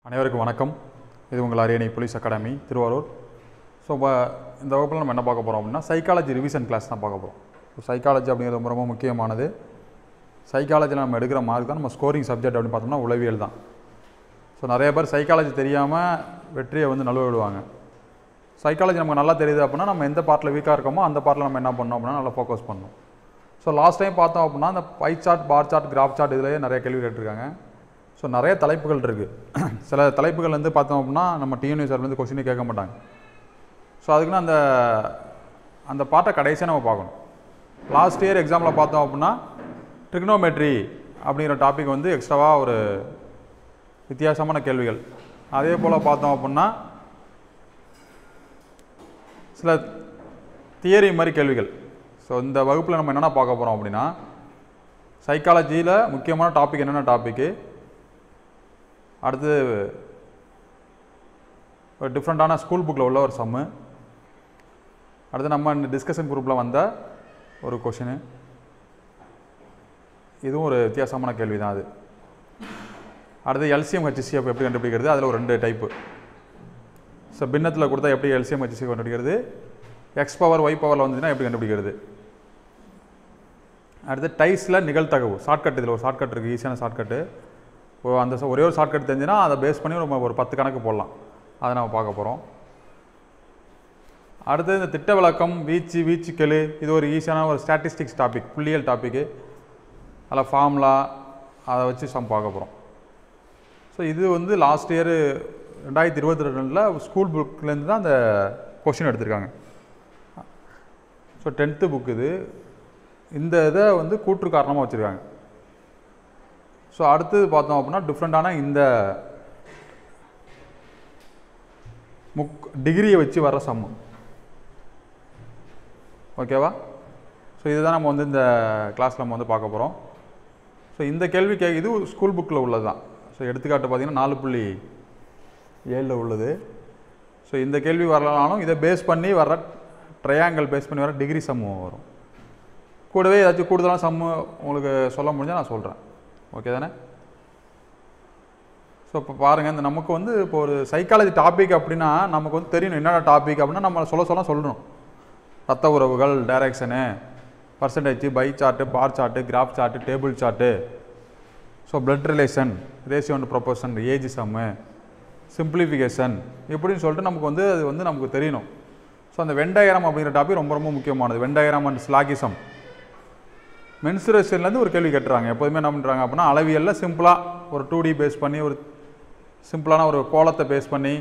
அனைவருக்கும் வணக்கம். இது உங்கள் அரியணை போலீஸ் அகாடமி திருவாரூர். ஸோ இந்த வகுப்பில் நம்ம என்ன பார்க்க போகிறோம் அப்படின்னா சைக்காலஜி ரிவிஷன் கிளாஸ் தான் பார்க்க போகிறோம். சைக்காலஜி அப்படிங்கிறது ரொம்ப ரொம்ப முக்கியமானது. சைக்காலஜியில் நம்ம எடுக்கிற மார்க் தான் நம்ம ஸ்கோரிங் சப்ஜெக்ட் அப்படின்னு பார்த்தோம்னா உளவியல் தான். ஸோ நிறைய பேர் சைக்காலஜி தெரியாமல் வெற்றியை நழுவ விடுவாங்க. சைக்காலஜி நமக்கு நல்லா தெரியுது அப்படின்னா நம்ம எந்த பார்ட்டில் வீக்காக இருக்கோமோ அந்த பார்ட்டில் நம்ம என்ன பண்ணோம் அப்படின்னா நல்லா ஃபோக்கஸ் பண்ணணும். ஸோ லாஸ்ட் டைம் பார்த்தோம் அப்படின்னா அந்த pie chart, bar chart, graph chart இதிலேயே நிறைய கேள்வி கேட்டிருக்காங்க. ஸோ நிறைய தலைப்புகள் இருக்குது. சில தலைப்புகள் பார்த்தோம் அப்படின்னா நம்ம டிஎன்யூஎஸ்ஆர்லேருந்து கொஸ்டினே கேட்க மாட்டாங்க. ஸோ அதுக்குன்னு அந்த பாட்டை கடைசியாக நம்ம பார்க்கணும். லாஸ்ட் இயர் எக்ஸாமில் பார்த்தோம் அப்படின்னா ட்ரிக்னோமெட்ரி அப்படிங்கிற டாபிக் எக்ஸ்ட்ராவாக ஒரு வித்தியாசமான கேள்விகள். அதே போல் பார்த்தோம் அப்படின்னா சில தியரி மாதிரி கேள்விகள். ஸோ இந்த வகுப்பில் நம்ம என்னென்ன பார்க்க போகிறோம் அப்படின்னா சைக்காலஜியில் முக்கியமான டாபிக் என்னென்ன டாப்பிக்கு, அடுத்து ஒரு டிஃப்ரெண்ட்டான ஸ்கூல் புக்கில் உள்ள ஒரு சம்மு, அடுத்து நம்ம டிஸ்கஷன் குரூப்பில் வந்த ஒரு கொஷினு, இதுவும் ஒரு வித்தியாசமான கேள்வி தான். அது அடுத்து எல்சிஎம் ஹெச்சிஎஃப் எப்படி கண்டுபிடிக்கிறது, அதில் ஒரு 2 டைப்பு. ஸோ பின்னத்தில் கொடுத்தா எப்படி எல்சிஎம் ஹெச்சிஎஃப் கண்டுபிடிக்கிறது, எக்ஸ் பவர் ஒய் பவரில் வந்துச்சுன்னா எப்படி கண்டுபிடிக்கிறது. அடுத்து டைஸில் நிகழ்தகவு ஷார்ட்கட், இதில் ஒரு ஷார்ட்கட் இருக்குது, ஈஸியான ஷார்ட்கட்டு. அந்த ஒரே ஒரு ஷார்ட்கட் தெரிஞ்சுன்னா அதை பேஸ் பண்ணி நம்ம ஒரு 10 கணக்கு போடலாம். அதை நம்ம பார்க்க போகிறோம். அடுத்து இந்த திட்ட விளக்கம், வீச்சுக்கெழு, இது ஒரு ஈஸியான ஒரு ஸ்டாட்டிஸ்டிக்ஸ் டாபிக், புள்ளியியல் டாப்பிக்கு. அதில் ஃபார்முலா அதை வச்சு பார்க்க போகிறோம். ஸோ இது லாஸ்ட் இயர் 2022 ஸ்கூல் புக்லேருந்து தான் அந்த கொஷின் எடுத்திருக்காங்க. ஸோ 10th புக் இது. இந்த இதை கூற்று காரணமாக வச்சுருக்காங்க. ஸோ அடுத்தது பார்த்தோம் அப்படின்னா டிஃப்ரெண்ட்டான இந்த டிகிரியை வச்சு வர சம்மு. ஓகேவா? ஸோ இதுதான் நம்ம இந்த கிளாஸில் நம்ம பார்க்க போகிறோம். ஸோ இந்த கேள்வி இது ஸ்கூல் புக்கில் உள்ளது தான். ஸோ எடுத்துக்காட்டு பார்த்தீங்கன்னா 4.7 உள்ளது. ஸோ இந்த கேள்வி வரலனாலும் இதை பேஸ் பண்ணி வர ட்ரையாங்கிள் பேஸ் பண்ணி வர டிகிரி சம்மு வரும். கூடவே ஏதாச்சும் கூடுதலான சம்மு உங்களுக்கு சொல்ல முடிஞ்சால் நான் சொல்கிறேன். ஓகே தானே? ஸோ இப்போ பாருங்கள், நமக்கு இப்போ ஒரு சைக்காலஜி டாபிக் அப்படின்னா நமக்கு தெரியணும் என்னென்ன டாபிக் அப்படின்னா நம்ம சொல்லணும். ரத்த உறவுகள், direction, percentage, pie chart, bar chart, graph chart, table chart, so blood relation, ratio and proportion, age sum, simplification, இப்படின்னு சொல்லிட்டு நமக்கு அது நமக்கு தெரியணும். ஸோ அந்த வென் டயக்ராம் அப்படிங்கிற டாபிக் ரொம்ப ரொம்ப முக்கியமானது. Venn diagram and syllogism. மென்சுரேஷன்லேருந்து ஒரு கேள்வி கேட்டுறாங்க. எப்போதுமே என்ன பண்ணுறாங்க அப்படின்னா அளவியலில் சிம்பிளாக ஒரு 2D பேஸ் பண்ணி ஒரு சிம்பிளான ஒரு கோலத்தை பேஸ் பண்ணி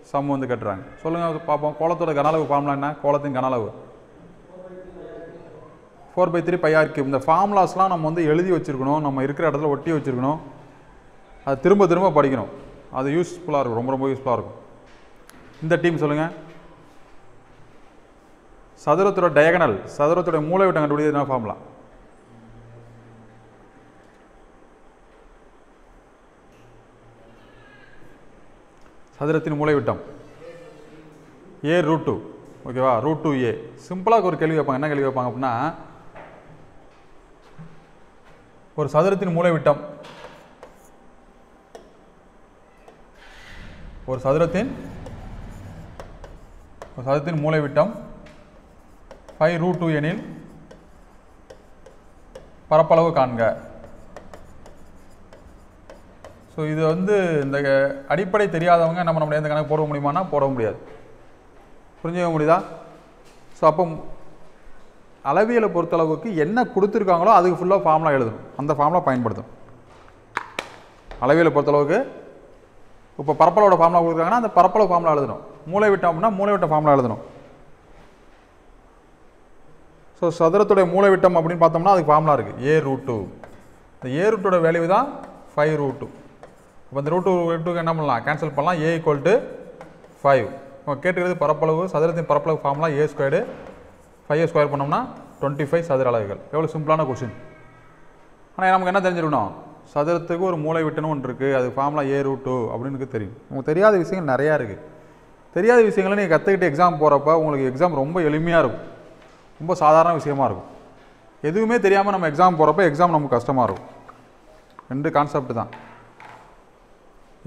சம் கேட்டுறாங்க. சொல்லுங்கள் பார்ப்போம். கோலத்தோட கன அளவு ஃபார்முலா என்ன? கோலத்தின் கன அளவு 4/3 πr³. இந்த ஃபார்முலாஸ்லாம் நம்ம எழுதி வச்சுருக்கணும், நம்ம இருக்கிற இடத்துல ஒட்டி வச்சுருக்கணும், அது திரும்ப திரும்ப படிக்கணும். அது யூஸ்ஃபுல்லாக இருக்கும், ரொம்ப ரொம்ப யூஸ்ஃபுல்லாக இருக்கும். இந்த டீம் சொல்லுங்கள். சதுரத்தோட டயகனல், சதுரத்தோட மூலைவிட்டம் கண்டுபிடிக்கிறது என்ன ஃபார்முலா? சதுரத்தின் மூலைவிட்டம் A√2. ஓகேவா? √2a. சிம்பிளாக ஒரு கேள்வி வைப்பாங்க. என்ன கேள்வி வைப்பாங்க அப்படின்னா ஒரு சதுரத்தின் மூலைவிட்டம், ஒரு சதுரத்தின் மூலைவிட்டம் 5√2 எனில் பரப்பளவு காண்க. ஸோ இது இந்த அடிப்படை தெரியாதவங்க நம்மளுடைய எந்த கணக்கு போட முடியுமானா போட முடியாது. புரிஞ்சுக்க முடியுதா? ஸோ அப்போ அளவியலை பொறுத்தளவுக்கு என்ன கொடுத்துருக்காங்களோ அதுக்கு ஃபுல்லாக ஃபார்முலா எழுதணும். அந்த ஃபார்முலா பயன்படுத்தணும். அளவியலை பொறுத்தளவுக்கு இப்போ பரப்பளவோட ஃபார்முலா கொடுக்குறாங்கன்னா அந்த பரப்பளவு ஃபார்முலா எழுதணும். மூலைவிட்டம் அப்படின்னா மூலைவிட்ட ஃபார்முலா எழுதணும். ஸோ சதுரத்துடைய மூலைவிட்டம் அப்படின்னு பார்த்தோம்னா அதுக்கு ஃபார்முலா இருக்குது A√2. இந்த A√2 வேல்யூ தான் 5√2. இப்போ இந்த √2 என்ன பண்ணலாம்? கேன்சல் பண்ணலாம். A = 5. இப்போ கேட்டுக்கிறது பரப்பளவு, சதுரத்தின் பரப்பளவு ஃபார்முலா A². 5 பண்ணோம்னா 25 சதுர அலகுகள். எவ்வளோ சிம்பிளான கொஷின். ஆனால் நமக்கு என்ன தெரிஞ்சிருக்கணும்? சதுரத்துக்கு ஒரு மூலைவிட்டம்னு ஒன்று இருக்குது, அது ஃபார்முலா A√2 அப்படின்னு தெரியும். உங்களுக்கு தெரியாத விஷயங்கள் நிறையா இருக்குது. தெரியாத விஷயங்களை நீங்கள் கற்றுக்கிட்டு எக்ஸாம் போகிறப்ப உங்களுக்கு எக்ஸாம் ரொம்ப எளிமையாக இருக்கும், ரொம்ப சாதாரண விஷயமா இருக்கும். எதுவுமே தெரியாமல் நம்ம எக்ஸாம் போகிறப்ப எக்ஸாம் நமக்கு கஷ்டமாக இருக்கும். 2 கான்செப்ட் தான்.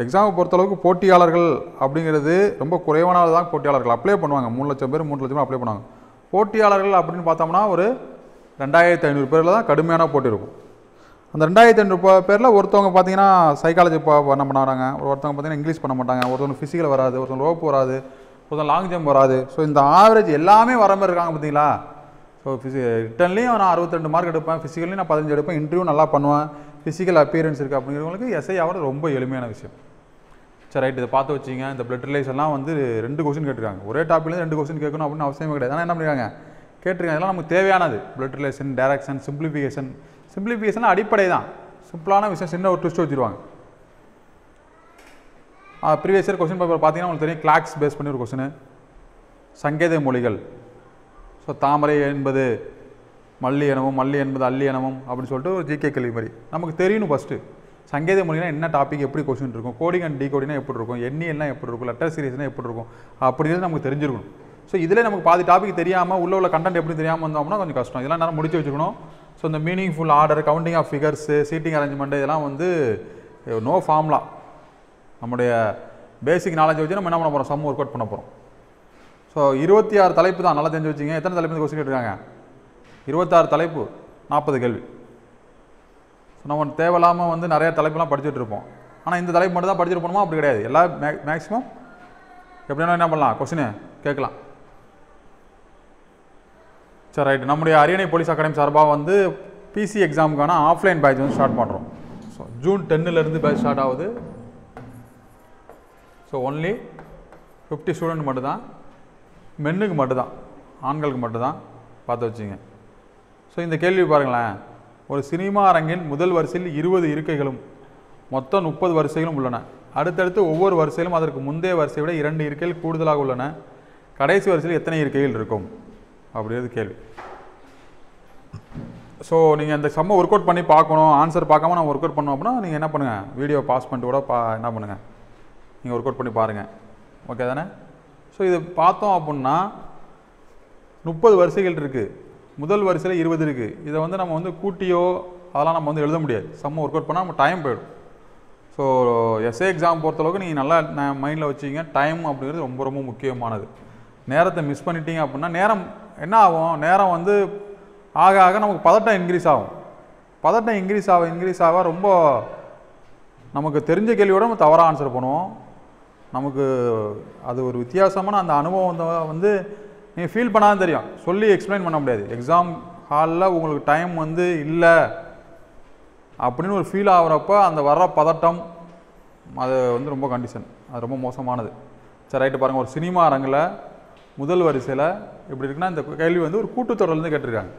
எக்ஸாமை பொறுத்தளவுக்கு போட்டியாளர்கள் அப்படிங்கிறது ரொம்ப குறைவானது தான் போட்டியாளர்கள் அப்ளை பண்ணுவாங்க. 3 லட்சம் பேர் 3 லட்சம் பேர் அப்ளை பண்ணுவாங்க. போட்டியாளர்கள் அப்படின்னு பார்த்தோம்னா ஒரு 2500 பேரில் தான் கடுமையான போட்டி இருக்கும். அந்த 2500 பேரில் ஒருத்தவங்க பார்த்தீங்கன்னா சைக்காலஜி பண்ண மாட்டாங்க, ஒருத்தவங்க பார்த்தீங்கன்னா இங்கிலீஷ் பண்ண மாட்டாங்க, ஒருத்தவங்க ஃபிசிக்கல் வராது, ஒருத்தவங்க ரோப் வராது, ஒருத்தவங்க லாங் ஜம்ப் வராது. ஸோ இந்த ஆவரேஜ் எல்லாமே வர மாதிரி இருக்காங்க பார்த்தீங்களா. ஸோ ரிட்டன்லேயும் நான் 62 மார்க் எடுப்பேன், ஃபிசிக்கல்லையும் நான் 15 எடுப்பேன், இன்டர்வியூ நல்லா பண்ணுவேன், ஃபிசிக்கல் அப்பியரன்ஸ் இருக்குது அப்படிங்கிறவங்களுக்கு எஸ்ஐ ஆகிறது ரொம்ப எளிமையான விஷயம். சரி ரைட், இதை பார்த்து வச்சிங்க. இந்த பிளட் ரிலேஷன்லாம் வந்து 2 கொஸ்டின் கேட்டிருக்காங்க. ஒரே டாப்பிக்லேருந்து 2 கொஸ்டின் கேட்கணும் அப்படின்னு அவசியமே கிடையாது. ஆனால் என்ன பண்ணிருக்காங்க கேட்டிருக்காங்க. இதெல்லாம் நமக்கு தேவையானது. பிளட் ரிலேஷன், டைரக்ஷன், சிம்பிளிஃபிகேஷன் அடிப்படை தான். சிம்பிளான விஷயம் சின்ன ஒரு ட்விஸ்ட் வச்சுருவாங்க. ப்ரீவியஸ் இயர் கொஸ்டின் பேப்பர் பார்த்தீங்கன்னா உங்களுக்கு தெரியும், கிளாக்ஸ் பேஸ் பண்ணி ஒரு கொஸ்டின். சங்கேத மொழிகள். ஸோ தாமரை என்பது மல்லி எனவும், மல்லி என்பது அல்லி எனவும் அப்படின்னு சொல்லிட்டு ஒரு ஜிகே கேள்வி மாதிரி நமக்கு தெரியணும். ஃபஸ்ட்டு சங்கேத மொழினா என்ன டாபிக், எப்படி கொஸ்டின் இருக்கும், கோடிங் அண்ட் டிகோடிங்னா எப்படி இருக்கும், எண்ணியெல்லாம் எப்படி இருக்கும், லெட்டர் சீரிஸ்னா எப்படி இருக்கும் அப்படிங்கிறது நமக்கு தெரிஞ்சிருக்கணும். ஸோ இதில் நமக்கு பாதி டாபிக் தெரியாமல் உள்ள கண்டென்ட் எப்படி தெரியாமல் வந்தோம்னா கொஞ்சம் கஷ்டம். இதெல்லாம் நேரம் முடிச்சு வச்சுக்கணும். ஸோ இந்த meaningful order, counting of figures, seating arrangement இதெல்லாம் வந்து நோ ஃபார்முலா. நம்முடைய பேசிக் நாலேஜ் வச்சு நம்ம என்ன பண்ண போகிறோம், சம் ஒர்க் அவுட் பண்ண போகிறோம். ஸோ 26 தலைப்பு தான், நல்லா தெரிஞ்சு வச்சுங்க. எத்தனை தலைப்பு கொஸ்டின் கேட்டிருக்காங்க? 26 தலைப்பு, 40 கேள்வி. ஸோ நம்ம தேவையில்லாமல் வந்து நிறைய தலைப்புலாம் படிச்சுட்டு இருப்போம். ஆனால் இந்த தலைப்பு மட்டும் தான் படிச்சுட்டு போகணுமா? அப்படி கிடையாது. எல்லா மேக்ஸிமம் எப்படின்னா என்ன பண்ணலாம், கொஸ்டின் கேட்கலாம். சரி ரைட், நம்முடைய அரியணை போலீஸ் அகாடமி சார்பாக வந்து பிசி எக்ஸாமுக்கான ஆஃப்லைன் பேட்ச் வந்து ஸ்டார்ட் பண்ணுறோம். ஸோ ஜூன் 10லேருந்து பேட்ச் ஸ்டார்ட் ஆகுது. ஸோ ஒன்லி 50 ஸ்டூடெண்ட் மட்டும்தான், மென்னுக்கு மட்டும்தான், ஆண்களுக்கு மட்டும்தான், பார்த்து வச்சுங்க. ஸோ இந்த கேள்வி பாருங்களேன். ஒரு சினிமா அரங்கின் முதல் வரிசையில் 20 இருக்கைகளும் மொத்தம் 30 வரிசைகளும் உள்ளன. அடுத்தடுத்து ஒவ்வொரு வரிசையிலும் அதற்கு முந்தைய வரிசையை விட 2 இருக்கைகள் கூடுதலாக உள்ளன. கடைசி வரிசையில் எத்தனை இருக்கைகள் இருக்கும் அப்படிங்கிறது கேள்வி. ஸோ நீங்கள் இந்த சம்மை ஒர்க் அவுட் பண்ணி பார்க்கணும், ஆன்சர் பார்க்காம நான் ஒர்க் அவுட் பண்ணோம் அப்படின்னா நீங்கள் என்ன பண்ணுங்கள், வீடியோ பாஸ் பண்ணிட்டு கூட என்ன பண்ணுங்கள், நீங்கள் ஒர்க் அவுட் பண்ணி பாருங்கள். ஓகே தானே? ஸோ இது பார்த்தோம் அப்படின்னா 30 வரிசைகள் இருக்குது, முதல் வரிசையில் 20 இருக்குது. இதை வந்து நம்ம வந்து கூட்டியோ அதெல்லாம் நம்ம வந்து எழுத முடியாது. சம்ம ஒர்க் அவுட் பண்ணால் நம்ம டைம் போயிடும். ஸோ எஸ்ஏ எக்ஸாம் பொறுத்தளவுக்கு நீங்கள் நல்லா மைண்டில் வச்சிங்க, டைம் அப்படிங்கிறது ரொம்ப ரொம்ப முக்கியமானது. நேரத்தை மிஸ் பண்ணிட்டீங்க அப்படின்னா நேரம் என்ன ஆகும், நேரம் வந்து ஆக ஆக நமக்கு பதட்டம் இன்க்ரீஸ் ஆகும். பதட்டம் இன்க்ரீஸ் ஆக ரொம்ப நமக்கு தெரிஞ்ச கேள்வியோட நம்ம தவறாக ஆன்சர் பண்ணுவோம். நமக்கு அது ஒரு வித்தியாசமான அந்த அனுபவம் வந்து நீங்கள் ஃபீல் பண்ணாதான் தெரியும், சொல்லி எக்ஸ்பிளைன் பண்ண முடியாது. எக்ஸாம் ஹாலில் உங்களுக்கு டைம் வந்து இல்லை அப்படின்னு ஒரு ஃபீல் ஆகிறப்ப அந்த வர்ற பதட்டம் அது வந்து ரொம்ப கண்டிஷன், அது ரொம்ப மோசமானது. சரி ரைட்டு பாருங்கள். ஒரு சினிமா அரங்கில் முதல் வரிசையில் எப்படி இருக்குன்னா, இந்த கேள்வி வந்து ஒரு கூட்டுத்தொடர்லேருந்து கேட்டிருக்காங்க.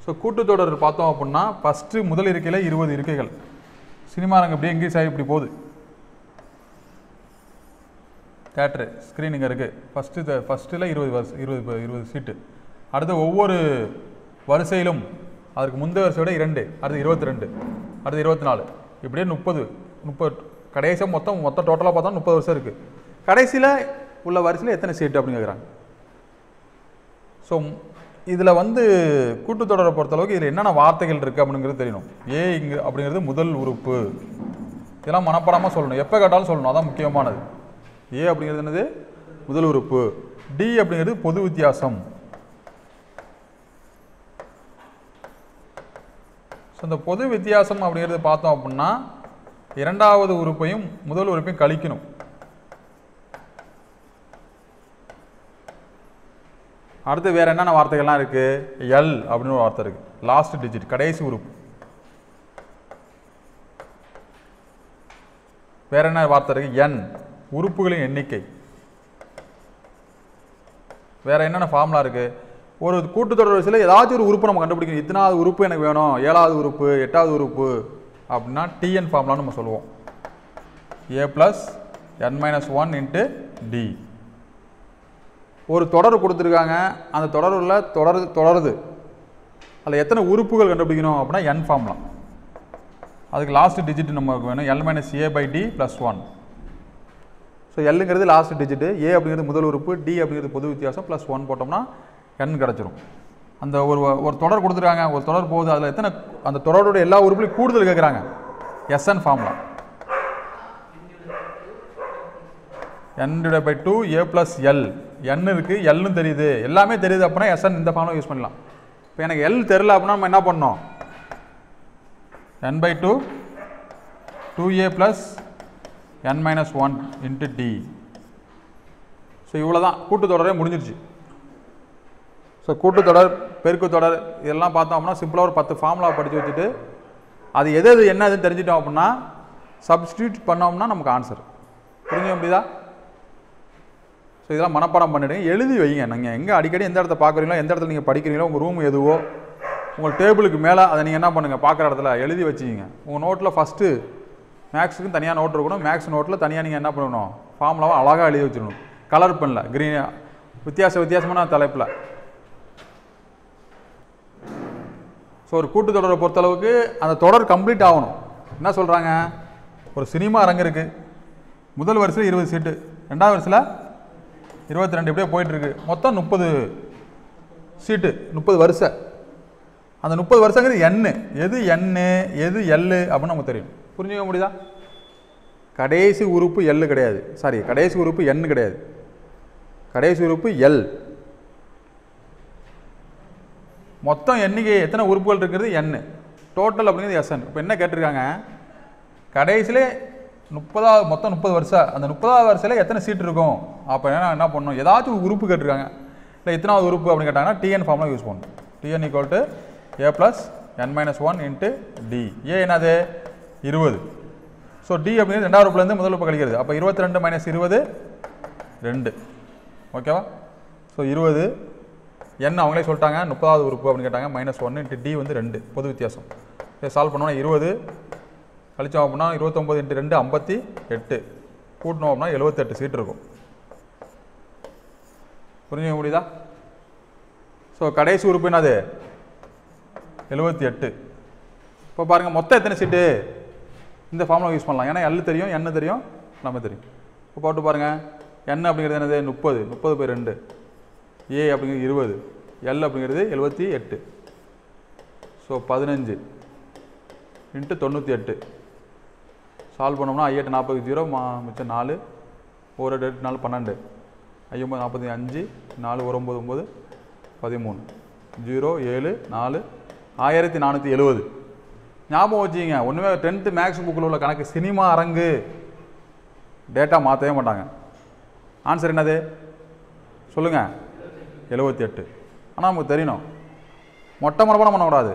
ஸோ கூட்டுத்தொடர் பார்த்தோம் அப்படின்னா ஃபஸ்ட்டு முதல் இருக்கையில் 20 இருக்கைகள். சினிமா அரங்கு இப்படியே இங்கிலீஷ் ஆகி இப்படி போகுது. தேட்ரு ஸ்க்ரீன் இங்கே இருக்குது. ஃபஸ்ட்டில் 20 சீட்டு. அடுத்து ஒவ்வொரு வரிசையிலும் அதுக்கு முந்தைய வரிசையோட 2, அடுத்து 22, அடுத்து 24, இப்படியே 30 கடைசியாக மொத்தம் டோட்டலாக பார்த்தா 30 வருஷம் இருக்குது. கடைசியில் உள்ள வரிசையில் எத்தனை சீட்டு அப்படின்னு கேட்குறாங்க. ஸோ இதில் வந்து கூட்டுத்தொடரை பொறுத்தளவுக்கு இதில் என்னென்ன வார்த்தைகள் இருக்குது அப்படிங்கிறது தெரியணும். இங்கே அப்படிங்கிறது முதல் உறுப்பு, இதெல்லாம் மனப்பாடமாக சொல்லணும், எப்போ கேட்டாலும் சொல்லணும், அதான் முக்கியமானது. அப்படிங்கிறது என்னது, முதல் உறுப்பு. டி அப்படிங்கிறது பொது வித்தியாசம். ஸோ இந்த பொது வித்தியாசம் அப்படிங்கிறது பார்த்தோம் அப்படின்னா இரண்டாவது உறுப்பையும் முதல் உறுப்பையும் கழிக்கணும். அடுத்து வேற என்னென்ன வார்த்தைகள்லாம் இருக்கு, எல் அப்படின்னு ஒரு வார்த்தை இருக்கு, லாஸ்ட் டிஜிட், கடைசி உறுப்பு. வேற என்ன வார்த்தை இருக்கு, என், உறுப்புகளின் எண்ணிக்கை. வேற என்னென்ன ஃபார்முலா இருக்கு, ஒரு கூட்டுத்தொடர் வரிசையில் ஏதாச்சும் ஒரு உறுப்பு நம்ம கண்டுபிடிக்கணும். இத்தனாவது உறுப்பு எனக்கு வேணும், 7வது உறுப்பு, 8வது உறுப்பு அப்படின்னா டிஎன் ஃபார்முலான்னு நம்ம சொல்லுவோம். a + n - 1 × d. ஒரு தொடர் கொடுத்துருக்காங்க, அந்த தொடருள்ள தொடருது அதில் எத்தனை உறுப்புகள் கண்டுபிடிக்கணும் அப்படின்னா n ஃபார்முலா. அதுக்கு லாஸ்ட் டிஜிட் நமக்கு வேணும், l - a/d + 1. ஸோ எல்லுங்கிறது லாஸ்ட் டிஜிட்டு, ஏ அப்படிங்கிறது முதல் உறுப்பு, டி அப்படிங்கிறது பொது வித்தியாசம், +1 போட்டோம்னா n கிடச்சிரும். அந்த ஒரு தொடர் கொடுத்துருக்காங்க, ஒரு தொடர் போகுது, அதில் எத்தனை, அந்த தொடரோட எல்லா உறுப்புலையும் கூடுதல் கேட்குறாங்க, SN formula. n/2 a + l n இருக்குது எல்னு தெரியுது எல்லாமே தெரியுது அப்படின்னா எஸ்என் இந்த ஃபார்முலா யூஸ் பண்ணலாம். இப்போ எனக்கு எல் தெரில அப்படின்னா நம்ம என்ன பண்ணோம் n/2 2a + n - 1 × d. So இவ்வளோ தான் கூட்டுத்தொடரே முடிஞ்சிருச்சு. ஸோ கூட்டுத்தொடர் பெருக்குத்தொடர் இதெல்லாம் பார்த்தோம் அப்படின்னா சிம்பிளாக ஒரு 10 ஃபார்முலா படித்து வச்சுட்டு அது எது எது என்ன எதுன்னு தெரிஞ்சிட்டோம் அப்படின்னா சப்ஸ்டியூட் பண்ணோம்னா நமக்கு ஆன்சர் புரிஞ்சுக்க முடியுதா? ஸோ இதெல்லாம் மனப்பாடம் பண்ணிவிடுங்க, எழுதி வைங்க. நீங்கள் எங்கே அடிக்கடி எந்த இடத்த பார்க்குறீங்களோ எந்த இடத்துல நீங்கள் படிக்கிறீங்களோ உங்கள் ரூம் எதுவோ உங்கள் டேபிளுக்கு மேலே அதை நீங்கள் என்ன பண்ணுங்கள் பார்க்குற இடத்துல எழுதி வச்சுக்கிங்க. உங்கள் நோட்டில் ஃபஸ்ட்டு மேக்ஸுக்கும் தனியாக நோட் இருக்கணும், மேக்ஸ் நோட்டில் தனியாக நீங்கள் என்ன பண்ணணும் ஃபார்முலாவை அழகாக எழுதி வச்சிடணும். கலர் பெனில் க்ரீன் வித்தியாசமான தலைப்பில். ஸோ ஒரு கூட்டுத்தொடரை பொறுத்தளவுக்கு அந்த தொடர் கம்ப்ளீட் ஆகணும். என்ன சொல்கிறாங்க, ஒரு சினிமா அரங்கு இருக்குது, முதல் வரிசையில் 20 சீட்டு, ரெண்டாவது வரிசையில் 22 இப்படியே போயிட்டுருக்கு, மொத்தம் 30 சீட்டு 30 வரிசை. அந்த 30 வருஷங்கிறது எண்ணு, எது எண்ணு எது எல்லு அப்படின்னு நமக்கு தெரியும். புரிஞ்சுக்க முடியுதா? கடைசி உறுப்பு எல்லு கிடையாது, சாரி கடைசி உறுப்பு எண்ணு கிடையாது, கடைசி உறுப்பு எல். மொத்தம் எண்ணிக்கை எத்தனை உறுப்புகள் இருக்கிறது எண்ணு, டோட்டல் அப்படிங்கிறது எஸ்என். இப்போ என்ன கேட்டிருக்காங்க, கடைசியிலே 30வது மொத்தம் 30 வருஷம், அந்த 30வது வருஷத்தில் எத்தனை சீட்டு இருக்கும். அப்போ என்ன பண்ணணும், ஏதாச்சும் ஒரு உறுப்பு கேட்டிருக்காங்க, இல்லை எத்தனாவது உறுப்பு அப்படின்னு கேட்டாங்கன்னா டிஎன் ஃபார்முலா யூஸ் பண்ணணும். TN = a + n - 1 × d. ஏ என்னது 20. ஸோ டி அப்படிங்கிறது ரெண்டாவது உறுப்புலேருந்து முதல் உறுப்பு கழிக்கிறது. அப்போ 22 - 20 2. ஓகேவா? ஸோ 20 n அவங்களே சொல்லிட்டாங்க, 30வது உறுப்பு அப்படின்னு கேட்டாங்க, -1 × d வந்து 2 பொது வித்தியாசம். இதை சால்வ் பண்ணோன்னா 20 கழிச்சோம் அப்படின்னா 29 × 2 58, கூட்டணும் அப்படின்னா 78 சீட் இருக்கும். புரிஞ்சுக்க முடியுதா? ஸோ கடைசி உறுப்பு என்னது 78. இப்போ பாருங்கள் மொத்தம் எத்தனை சீட்டு, இந்த ஃபார்முலா யூஸ் பண்ணலாம். ஏன்னா எல் தெரியும் என்ன தெரியும் நம்ம தெரியும். இப்போ போட்டு பாருங்கள், n அப்படிங்கிறது என்னது 30, 30/2, a அப்படிங்கிறது 20, l அப்படிங்கிறது 78. ஸோ 15 × 98 சால்வ் பண்ணோம்னா 5 8 40 0 மிச்சம் 4, 1 8 4 12, 5 9 45 4 1 9 9 13 0 7 4 1470. ஞாபகம் வச்சுக்கிங்க, ஒன்றுமே 10th மேக்ஸ் புக்கில் உள்ள கணக்கு, சினிமா அரங்கு டேட்டா மாற்றவே மாட்டாங்க. ஆன்சர் என்னது சொல்லுங்கள் 78. ஆனால் நமக்கு தெரியணும், மொட்டை மரபாக பண்ணக்கூடாது.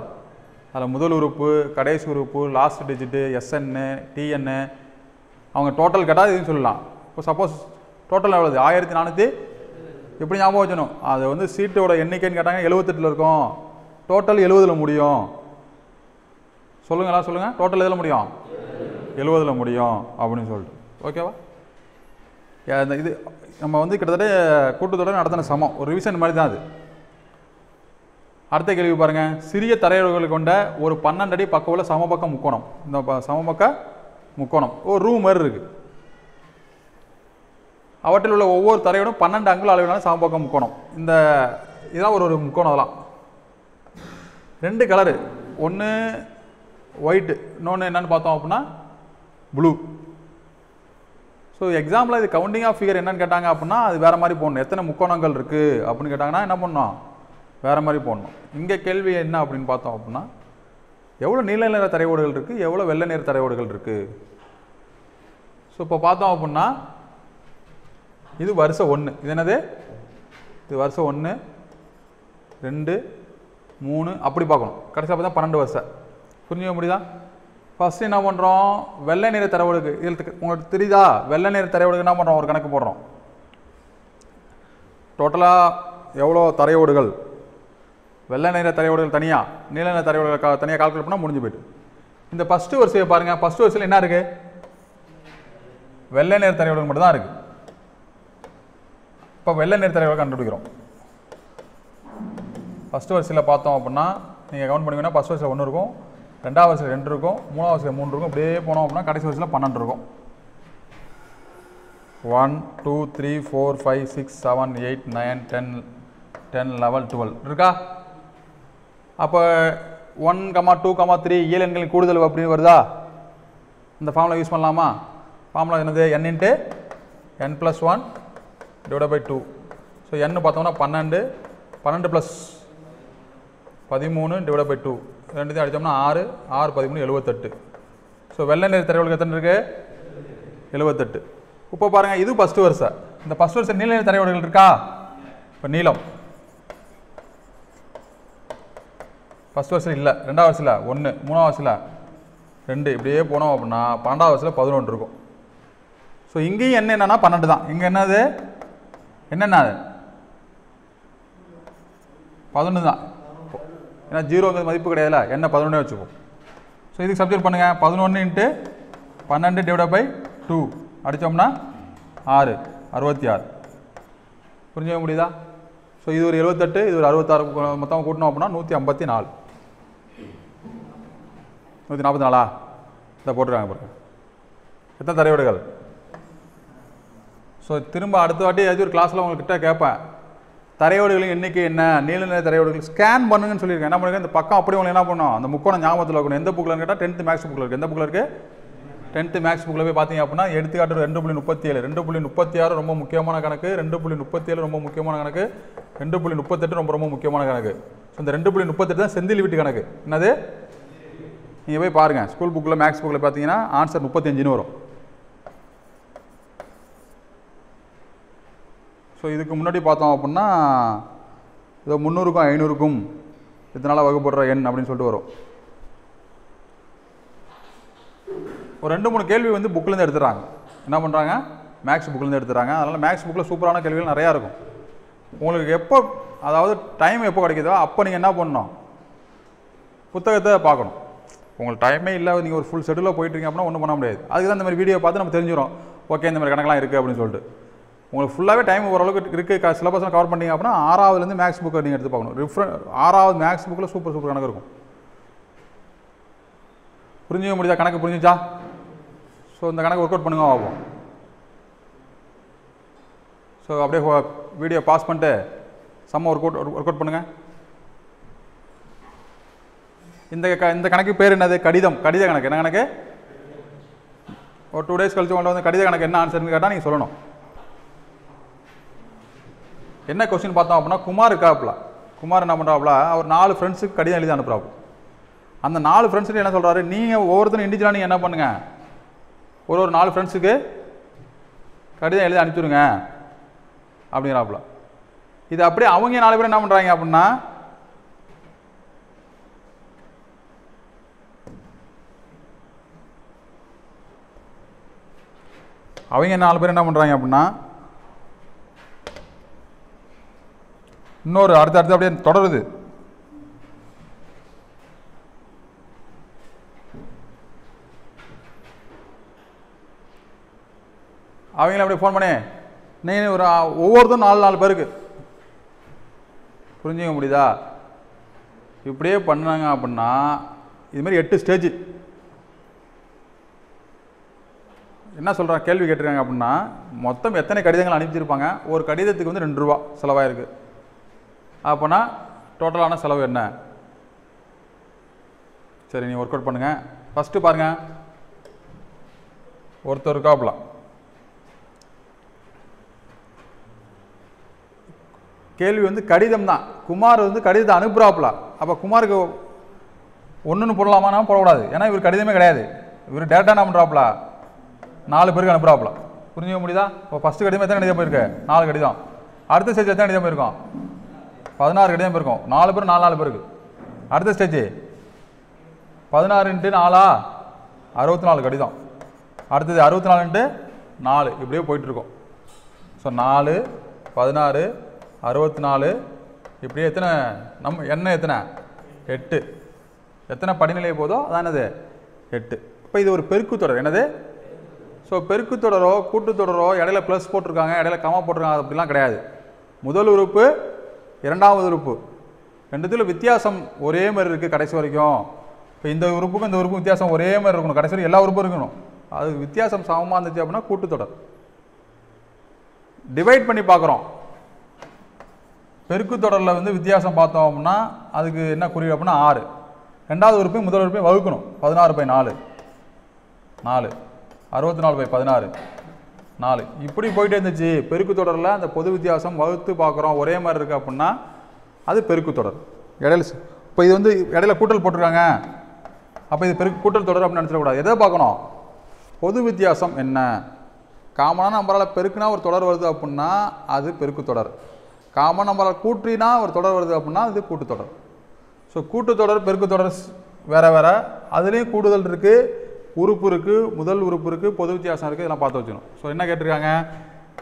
அதில் முதல் உறுப்பு கடைசி உறுப்பு லாஸ்ட் டிஜிட்டு எஸ்என்னு டிஎன்னு அவங்க டோட்டல் கேட்டால் இதுன்னு சொல்லலாம். இப்போ சப்போஸ் டோட்டல் எவ்வளவு 1400 எப்படி ஞாபகம் வச்சணும், அது வந்து சீட்டோட எண்ணிக்கைன்னு கேட்டாங்க 78 இருக்கும், டோட்டல் 70 முடியும். சொல்லுங்களா சொல்லுங்கள், டோட்டல் எதில் முடியும் 70 முடியும் அப்படின்னு சொல்லிட்டு. ஓகேவா? இது நம்ம வந்து கிட்டத்தட்ட கூட்டுத்தொடர் நடத்தின சமம், ஒரு ரிவிஷன் மாதிரி தான் அது. அடுத்த கேள்வி பாருங்கள், சிறிய தரையுடைகள் கொண்ட ஒரு 12 அடி பக்கவுள்ள சமபக்க முக்கோணம். இந்த சமபக்க முக்கோணம் ஒரு ரூம் மாதிரி இருக்குது, அவற்றில் உள்ள ஒவ்வொரு தரையோடும் 12 அங்குல அளவிலான சமபக்க முக்கோணம். இந்த இதான் ஒரு முக்கோணம். அதெல்லாம் 2 கலரு, ஒன்று ஒயிட்டு, இன்னொன்று என்னென்னு பார்த்தோம் அப்படின்னா ப்ளூ. ஸோ எக்ஸாம்பிள் இது கவுண்டிங் ஆஃப் ஃபிகர் என்னன்னு கேட்டாங்க அப்படின்னா அது வேறு மாதிரி போடணும். எத்தனை முக்கோணங்கள் இருக்குது அப்படின்னு கேட்டாங்கன்னா என்ன பண்ணணும், வேறு மாதிரி போடணும். இங்கே கேள்வி என்ன அப்படின்னு பார்த்தோம் அப்படின்னா எவ்வளோ நீல நிற தரையோடுகள் இருக்குது, எவ்வளோ வெள்ளை நிற தரையோடுகள் இருக்குது. ஸோ இப்போ பார்த்தோம் அப்படின்னா இது வருஷம் 1, இது என்னது இது வருஷம் 1 2 3 அப்படி பார்க்கணும். கடைசியாக பார்த்தா 12 வருஷம். புரிஞ்சுக்க முடியுதா? ஃபஸ்ட்டு என்ன பண்ணுறோம், வெள்ளை நிற தரையோடுக்கு இதில் உங்களுக்கு தெரியுதா, வெள்ளை நிற தரையோடுக்கு என்ன பண்ணுறோம், ஒரு கணக்கு போடுறோம். டோட்டலாக எவ்வளோ தரையோடுகள், வெள்ளை நிற தரையோடுகள் தனியாக, நீல நிற தரையோடுகள் தனியாக கால்குலேட் பண்ணால் முடிஞ்சு போய்ட்டு. இந்த ஃபஸ்ட்டு வரிசையை பாருங்கள், ஃபஸ்ட்டு வரிசையில் என்ன இருக்குது, வெள்ளை நிற தரையோடுகள் மட்டும் தான் இருக்குது. இப்போ வெள்ளை நிற தரையோடுகள் கண்டுபிடிக்கிறோம். ஃபஸ்ட்டு வரிசையில் பார்த்தோம் அப்படின்னா நீங்கள் கவுண்ட் பண்ணிங்கன்னா ஃபஸ்ட் வரிசையில் 1 இருக்கும், ரெண்டாவது வரிசையில் 2 இருக்கும், மூணாவது வரிசையில் 3 இருக்கும். அப்படியே போனோம் அப்படின்னா கடைசி வரிசையில் 12 இருக்கும். 1 2 3 4 5 6 7 8 9 10 10 11 12 இருக்கா? அப்போ 1, 2, 3 இயல் எண்களின் கூடுதல் அப்படின்னு வருதா? இந்த ஃபார்முலா யூஸ் பண்ணலாமா? ஃபார்முலா என்னது, n × n + 1 / 2. ஸோ n பார்த்தோம்னா 12, 12 + 13 / 2. ரெண்டுத்தையும் அடித்தோம்னா 6, 6 13 78. ஸோ வெள்ளை நிற தரையோடுகள் எத்தனை இருக்கு? 78. இப்போ பாருங்கள், இது ஃபஸ்ட்டு வரிசை. இந்த ஃபஸ்ட் வரிசை நீல நிற தரையோடுகள் இருக்கா? இப்போ நீளம் ஃபஸ்ட் வரிசையில் இல்லை, ரெண்டாவது வரிசையில் 1, மூணாவது வரிசையில் 2, இப்படியே போனோம் அப்படின்னா 12வது வரிசையில் 11 இருக்கும். ஸோ இங்கேயும் என்ன என்னன்னா 12 தான். இங்கே என்னது என்னென்ன 11 தான். ஏன்னா 0ங்கிறது மதிப்பு கிடையாதுல, என்ன 11 வச்சுப்போம். ஸோ இதுக்கு சப்ஜெக்ட் பண்ணுங்கள். 11 × 12 / 2 அடித்தோம்னா 6, 66. புரிஞ்சுக்க முடியுதா? ஸோ இது ஒரு 78, இது ஒரு 66, மொத்தம் கூட்டணும் அப்படின்னா 154. 144 இதை போட்டுருக்காங்க பாருங்க. எத்தனை தரையோடுகள்? ஸோ திரும்ப அடுத்த வாட்டி ஏதாச்சும் ஒரு கிளாஸில் உங்கள்கிட்ட கேட்பேன், தரையோடுகளின் எண்ணிக்கை என்ன, நீல நிற தரையோடுகள் ஸ்கேன் பண்ணுங்கன்னு சொல்லியிருக்கேன். என்ன பண்ணுங்க, இந்த பக்கம் அப்படி உங்களுக்கு என்ன பண்ணணும், அந்த முக்கோணம் ஞாபகத்தில் இருக்கணும். எந்த புக்கில் கேட்டால் 10th மேக்ஸ் புக்கில் இருக்குது. எந்த புக்கில் இருக்குது? 10th மேக்ஸ் புக்கில் போய் பார்த்தீங்க அப்படின்னா எடுத்துக்காட்டு 2.37, 2.36 ரொம்ப முக்கியமான கணக்கு, 2.37 ரொம்ப முக்கியமான கணக்கு, 2.38 ரொம்ப ரொம்ப முக்கியமான கணக்கு. ஸோ இந்த 2.38 தான் செந்தில் வீட்டு கணக்கு. என்னது? நீங்கள் போய் பாருங்கள், ஸ்கூல் புக்கில் மேக்ஸ் புக்கில் பார்த்தீங்கன்னா ஆன்சர் 35ன்னு வரும். ஸோ இதுக்கு முன்னாடி பார்த்தோம் அப்படின்னா இதோ 300க்கும் 500க்கும் இதனால் வகுப்படுற எண் அப்படின்னு சொல்லிட்டு வரும். ஒரு 2-3 கேள்வி வந்து புக்கிலேருந்து எடுத்துடுறாங்க. என்ன பண்ணுறாங்க? மேக்ஸ் புக்கிலேருந்து எடுத்துடுறாங்க. அதனால் மேக்ஸ் புக்கில் சூப்பரான கேள்விகள் நிறையா இருக்கும். உங்களுக்கு எப்போ, அதாவது டைம் எப்போ கிடைக்குதோ அப்போ நீங்கள் என்ன பண்ணணும், புத்தகத்தை பார்க்கணும். உங்களுக்கு டைமே இல்லை, நீங்கள் ஒரு ஃபுல் ஷெட்யூலில் போயிட்டுருக்கீங்க அப்படின்னா ஒன்றும் பண்ண முடியாது. அதுக்கு தான் இந்த மாதிரி வீடியோ பார்த்து நம்ம தெரிஞ்சிடும், ஓகே இந்த மாதிரி கணக்கெலாம் இருக்குது அப்படின்னு சொல்லிட்டு. உங்களுக்கு ஃபுல்லாகவே டைம் ஓரளவுக்கு இருக்குது, சிலபஸ்லாம் கவர் பண்ணிங்க அப்படின்னா 6வதுலேருந்து மேக்ஸ் புக்கை நீங்கள் எடுத்து பார்க்கணும். 6வது மேக்ஸ் புக்கில் சூப்பர் கணக்கு இருக்கும். புரிஞ்சுக்க முடியுதா? கணக்கு புரிஞ்சுச்சா? ஸோ இந்த கணக்கு ஒர்க் அவுட் பண்ணுங்க ஆகும். ஸோ அப்படியே வீடியோ பாஸ் பண்ணிட்டு செம்ம ஒர்க் அவுட் பண்ணுங்கள். இந்த கணக்கு பேர் என்னது? கடித கணக்கு. என்ன கணக்கு? ஒரு 2 days கழிச்சு கொண்டு வந்து கடித கணக்கு என்ன ஆன்சர்னு கேட்டால் நீங்கள் சொல்லணும். என்ன கொஸ்டின் பார்த்தோம் அப்படின்னா, குமார் இருக்காப்புல. குமார் என்ன பண்ணுறாப்புல, அவர் 4 ஃப்ரெண்ட்ஸுக்கு கடிதம் எழுதி அனுப்புகிறாப்பு. அந்த 4 ஃப்ரெண்ட்ஸுக்கு என்ன சொல்கிறாரு, நீங்கள் ஒவ்வொருத்தரும் இண்டிவிஜுவலாக நீங்கள் என்ன பண்ணுங்கள், ஒரு 4 ஃப்ரெண்ட்ஸுக்கு கடிதம் எழுதி அனுப்பிச்சுடுங்க அப்படிங்கிறாப்புல. இது அப்படியே அவங்க 4 பேர் என்ன பண்ணுறாங்க அப்படின்னா, அவங்க 4 பேர் என்ன பண்ணுறாங்க அப்படின்னா, இன்னொரு அடுத்து அப்படியே தொடருது. அவங்கள அப்படியே ஃபோன் பண்ணி நீங்கள் ஒரு ஒவ்வொருத்தரும் 4 பேருக்கு. புரிஞ்சுக்க முடியுதா? இப்படியே பண்ணாங்க அப்படின்னா இதுமாரி 8 ஸ்டேஜ். என்ன சொல்கிறாங்க, கேள்வி கேட்டிருக்காங்க அப்படின்னா, மொத்தம் எத்தனை கடிதங்கள் அனுப்பிச்சிருப்பாங்க, ஒரு கடிதத்துக்கு வந்து 2 ரூபா செலவாயிருக்கு. அப்போனா டோட்டலான செலவு என்ன? சரி, நீங்கள் ஒர்க் அவுட் பண்ணுங்கள். ஃபஸ்ட்டு பாருங்கள், ஒருத்தர் இருக்காப்புல, கேள்வி வந்து கடிதம் தான். குமார் வந்து கடிதத்தை அனுப்புகிறாப்புல. அப்போ குமாருக்கு 1ன்னு போடலாமான்னா போடக்கூடாது, ஏன்னா இவர் கடிதமே கிடையாது. இவர் டேட்டா என்ன பண்ணுறாப்புல, 4 பேருக்கு அனுப்புகிறாப்புல. புரிஞ்சுக்க முடியுதா? இப்போ ஃபஸ்ட்டு கடிதம் எத்தனை கடிதம் போயிருக்கு? 4 கடிதம். அடுத்த ஸ்டேஜ் எத்தனை கடிதம் போயிருக்கோம்? 16 கடிதம் போயிருக்கோம். 4 பேர் 4 பேருக்கு. அடுத்த ஸ்டேஜ் 16 × 4 64 கடிதம். அடுத்தது 64 × 4 இப்படியே போயிட்டுருக்கோம். ஸோ 4, 16, 64 இப்படியே எத்தனை என்ன எத்தனை 8. எத்தனை படிநிலை போதோ அதானது 8. இப்போ இது ஒரு பெருக்கு தொடர். என்னது? ஸோ பெருக்கு தொடரோ கூட்டுத்தொடரோ இடையில ப்ளஸ் போட்டிருக்காங்க, இடையில கமா போட்டிருக்காங்க, அப்படிலாம் கிடையாது. முதல் உறுப்பு இரண்டாவது உறுப்பு ரெண்டுத்தில் வித்தியாசம் ஒரே மாதிரி இருக்குது கடைசி வரைக்கும். இப்போ இந்த உறுப்புக்கும் இந்த உறுப்புக்கும் வித்தியாசம் ஒரே மாதிரி இருக்கணும், கடைசி வரைக்கும் எல்லா உறுப்பும் இருக்கணும். அது வித்தியாசம் சமமாக இருந்துச்சு அப்படின்னா கூட்டுத்தொடர். டிவைட் பண்ணி பார்க்குறோம். பெருக்கு தொடரில் வந்து வித்தியாசம் பார்த்தோம் அப்படின்னா அதுக்கு என்ன குறி அப்படின்னா 6. ரெண்டாவது உறுப்பையும் முதல் உறுப்பையும் வகுக்கணும். 16/4 4, 64/16 4 இப்படி போயிட்டே இருந்துச்சு. பெருக்கு தொடரில் அந்த பொது வித்தியாசம் வகுத்து பார்க்குறோம் ஒரே மாதிரி இருக்குது அப்படின்னா அது பெருக்கு தொடர். இடையில இப்போ இது வந்து இடையில கூட்டல் போட்டிருக்காங்க, அப்போ இது பெருக்கு கூட்டல் தொடர் அப்படின்னு நினச்சிடக்கூடாது. எதை பார்க்கணும்? பொது வித்தியாசம் என்ன? காமனான நம்பரால் பெருக்குனா ஒரு தொடர் வருது அப்படின்னா அது பெருக்கு தொடர். காமன் நம்பரால் கூட்டினா ஒரு தொடர் வருது அப்படின்னா அது கூட்டுத்தொடர். ஸோ கூட்டுத்தொடர் பெருக்கு தொடர் வேறு வேறு, அதுலேயும் கூடுதல் இருக்குது, உறுப்பு இருக்குது, முதல் உறுப்பு இருக்குது, பொது வித்தியாசம் இருக்குது, இதெல்லாம் பார்த்து வச்சுக்கணும். ஸோ என்ன கேட்டிருக்காங்க?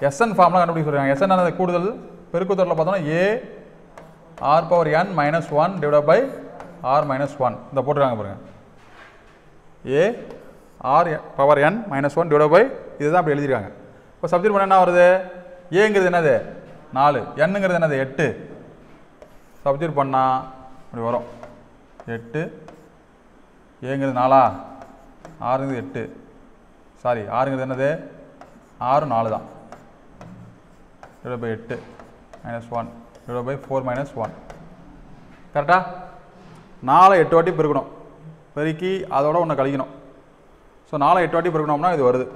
எஸ்என் ஃபார்ம்லாம் கண்டுபிடிக்க சொல்கிறாங்க. எஸ்என் அந்த கூடுதல் பெருக்கு தொடரில் பார்த்தோம்னா A R power n minus 1 divide by R minus 1 இந்த போட்டிருக்காங்க பாருங்கள். A R power n minus 1 divide by இதுதான் அப்படி எழுதியிருக்காங்க. இப்போ சப்ஜெக்ட் பண்ண என்ன வருது? ஏங்கிறது என்னது 4, என்னங்கிறது என்னது 8. சப்ஜெக்ட் பண்ணால் அப்படி வரும் 8, ஏங்கிறது 4, ஆறுங்கிறது 8, சாரி ஆறுங்கிறது என்னது 6 4 தான் divide by 8 minus 1 divide by 4 minus 1. கரெக்டா? 4 8 வாட்டி பெருக்கணும், பெருக்கி அதோட ஒன்று கழிக்கணும். ஸோ 4 8 வாட்டி பெருக்கணும்னா இது வருது.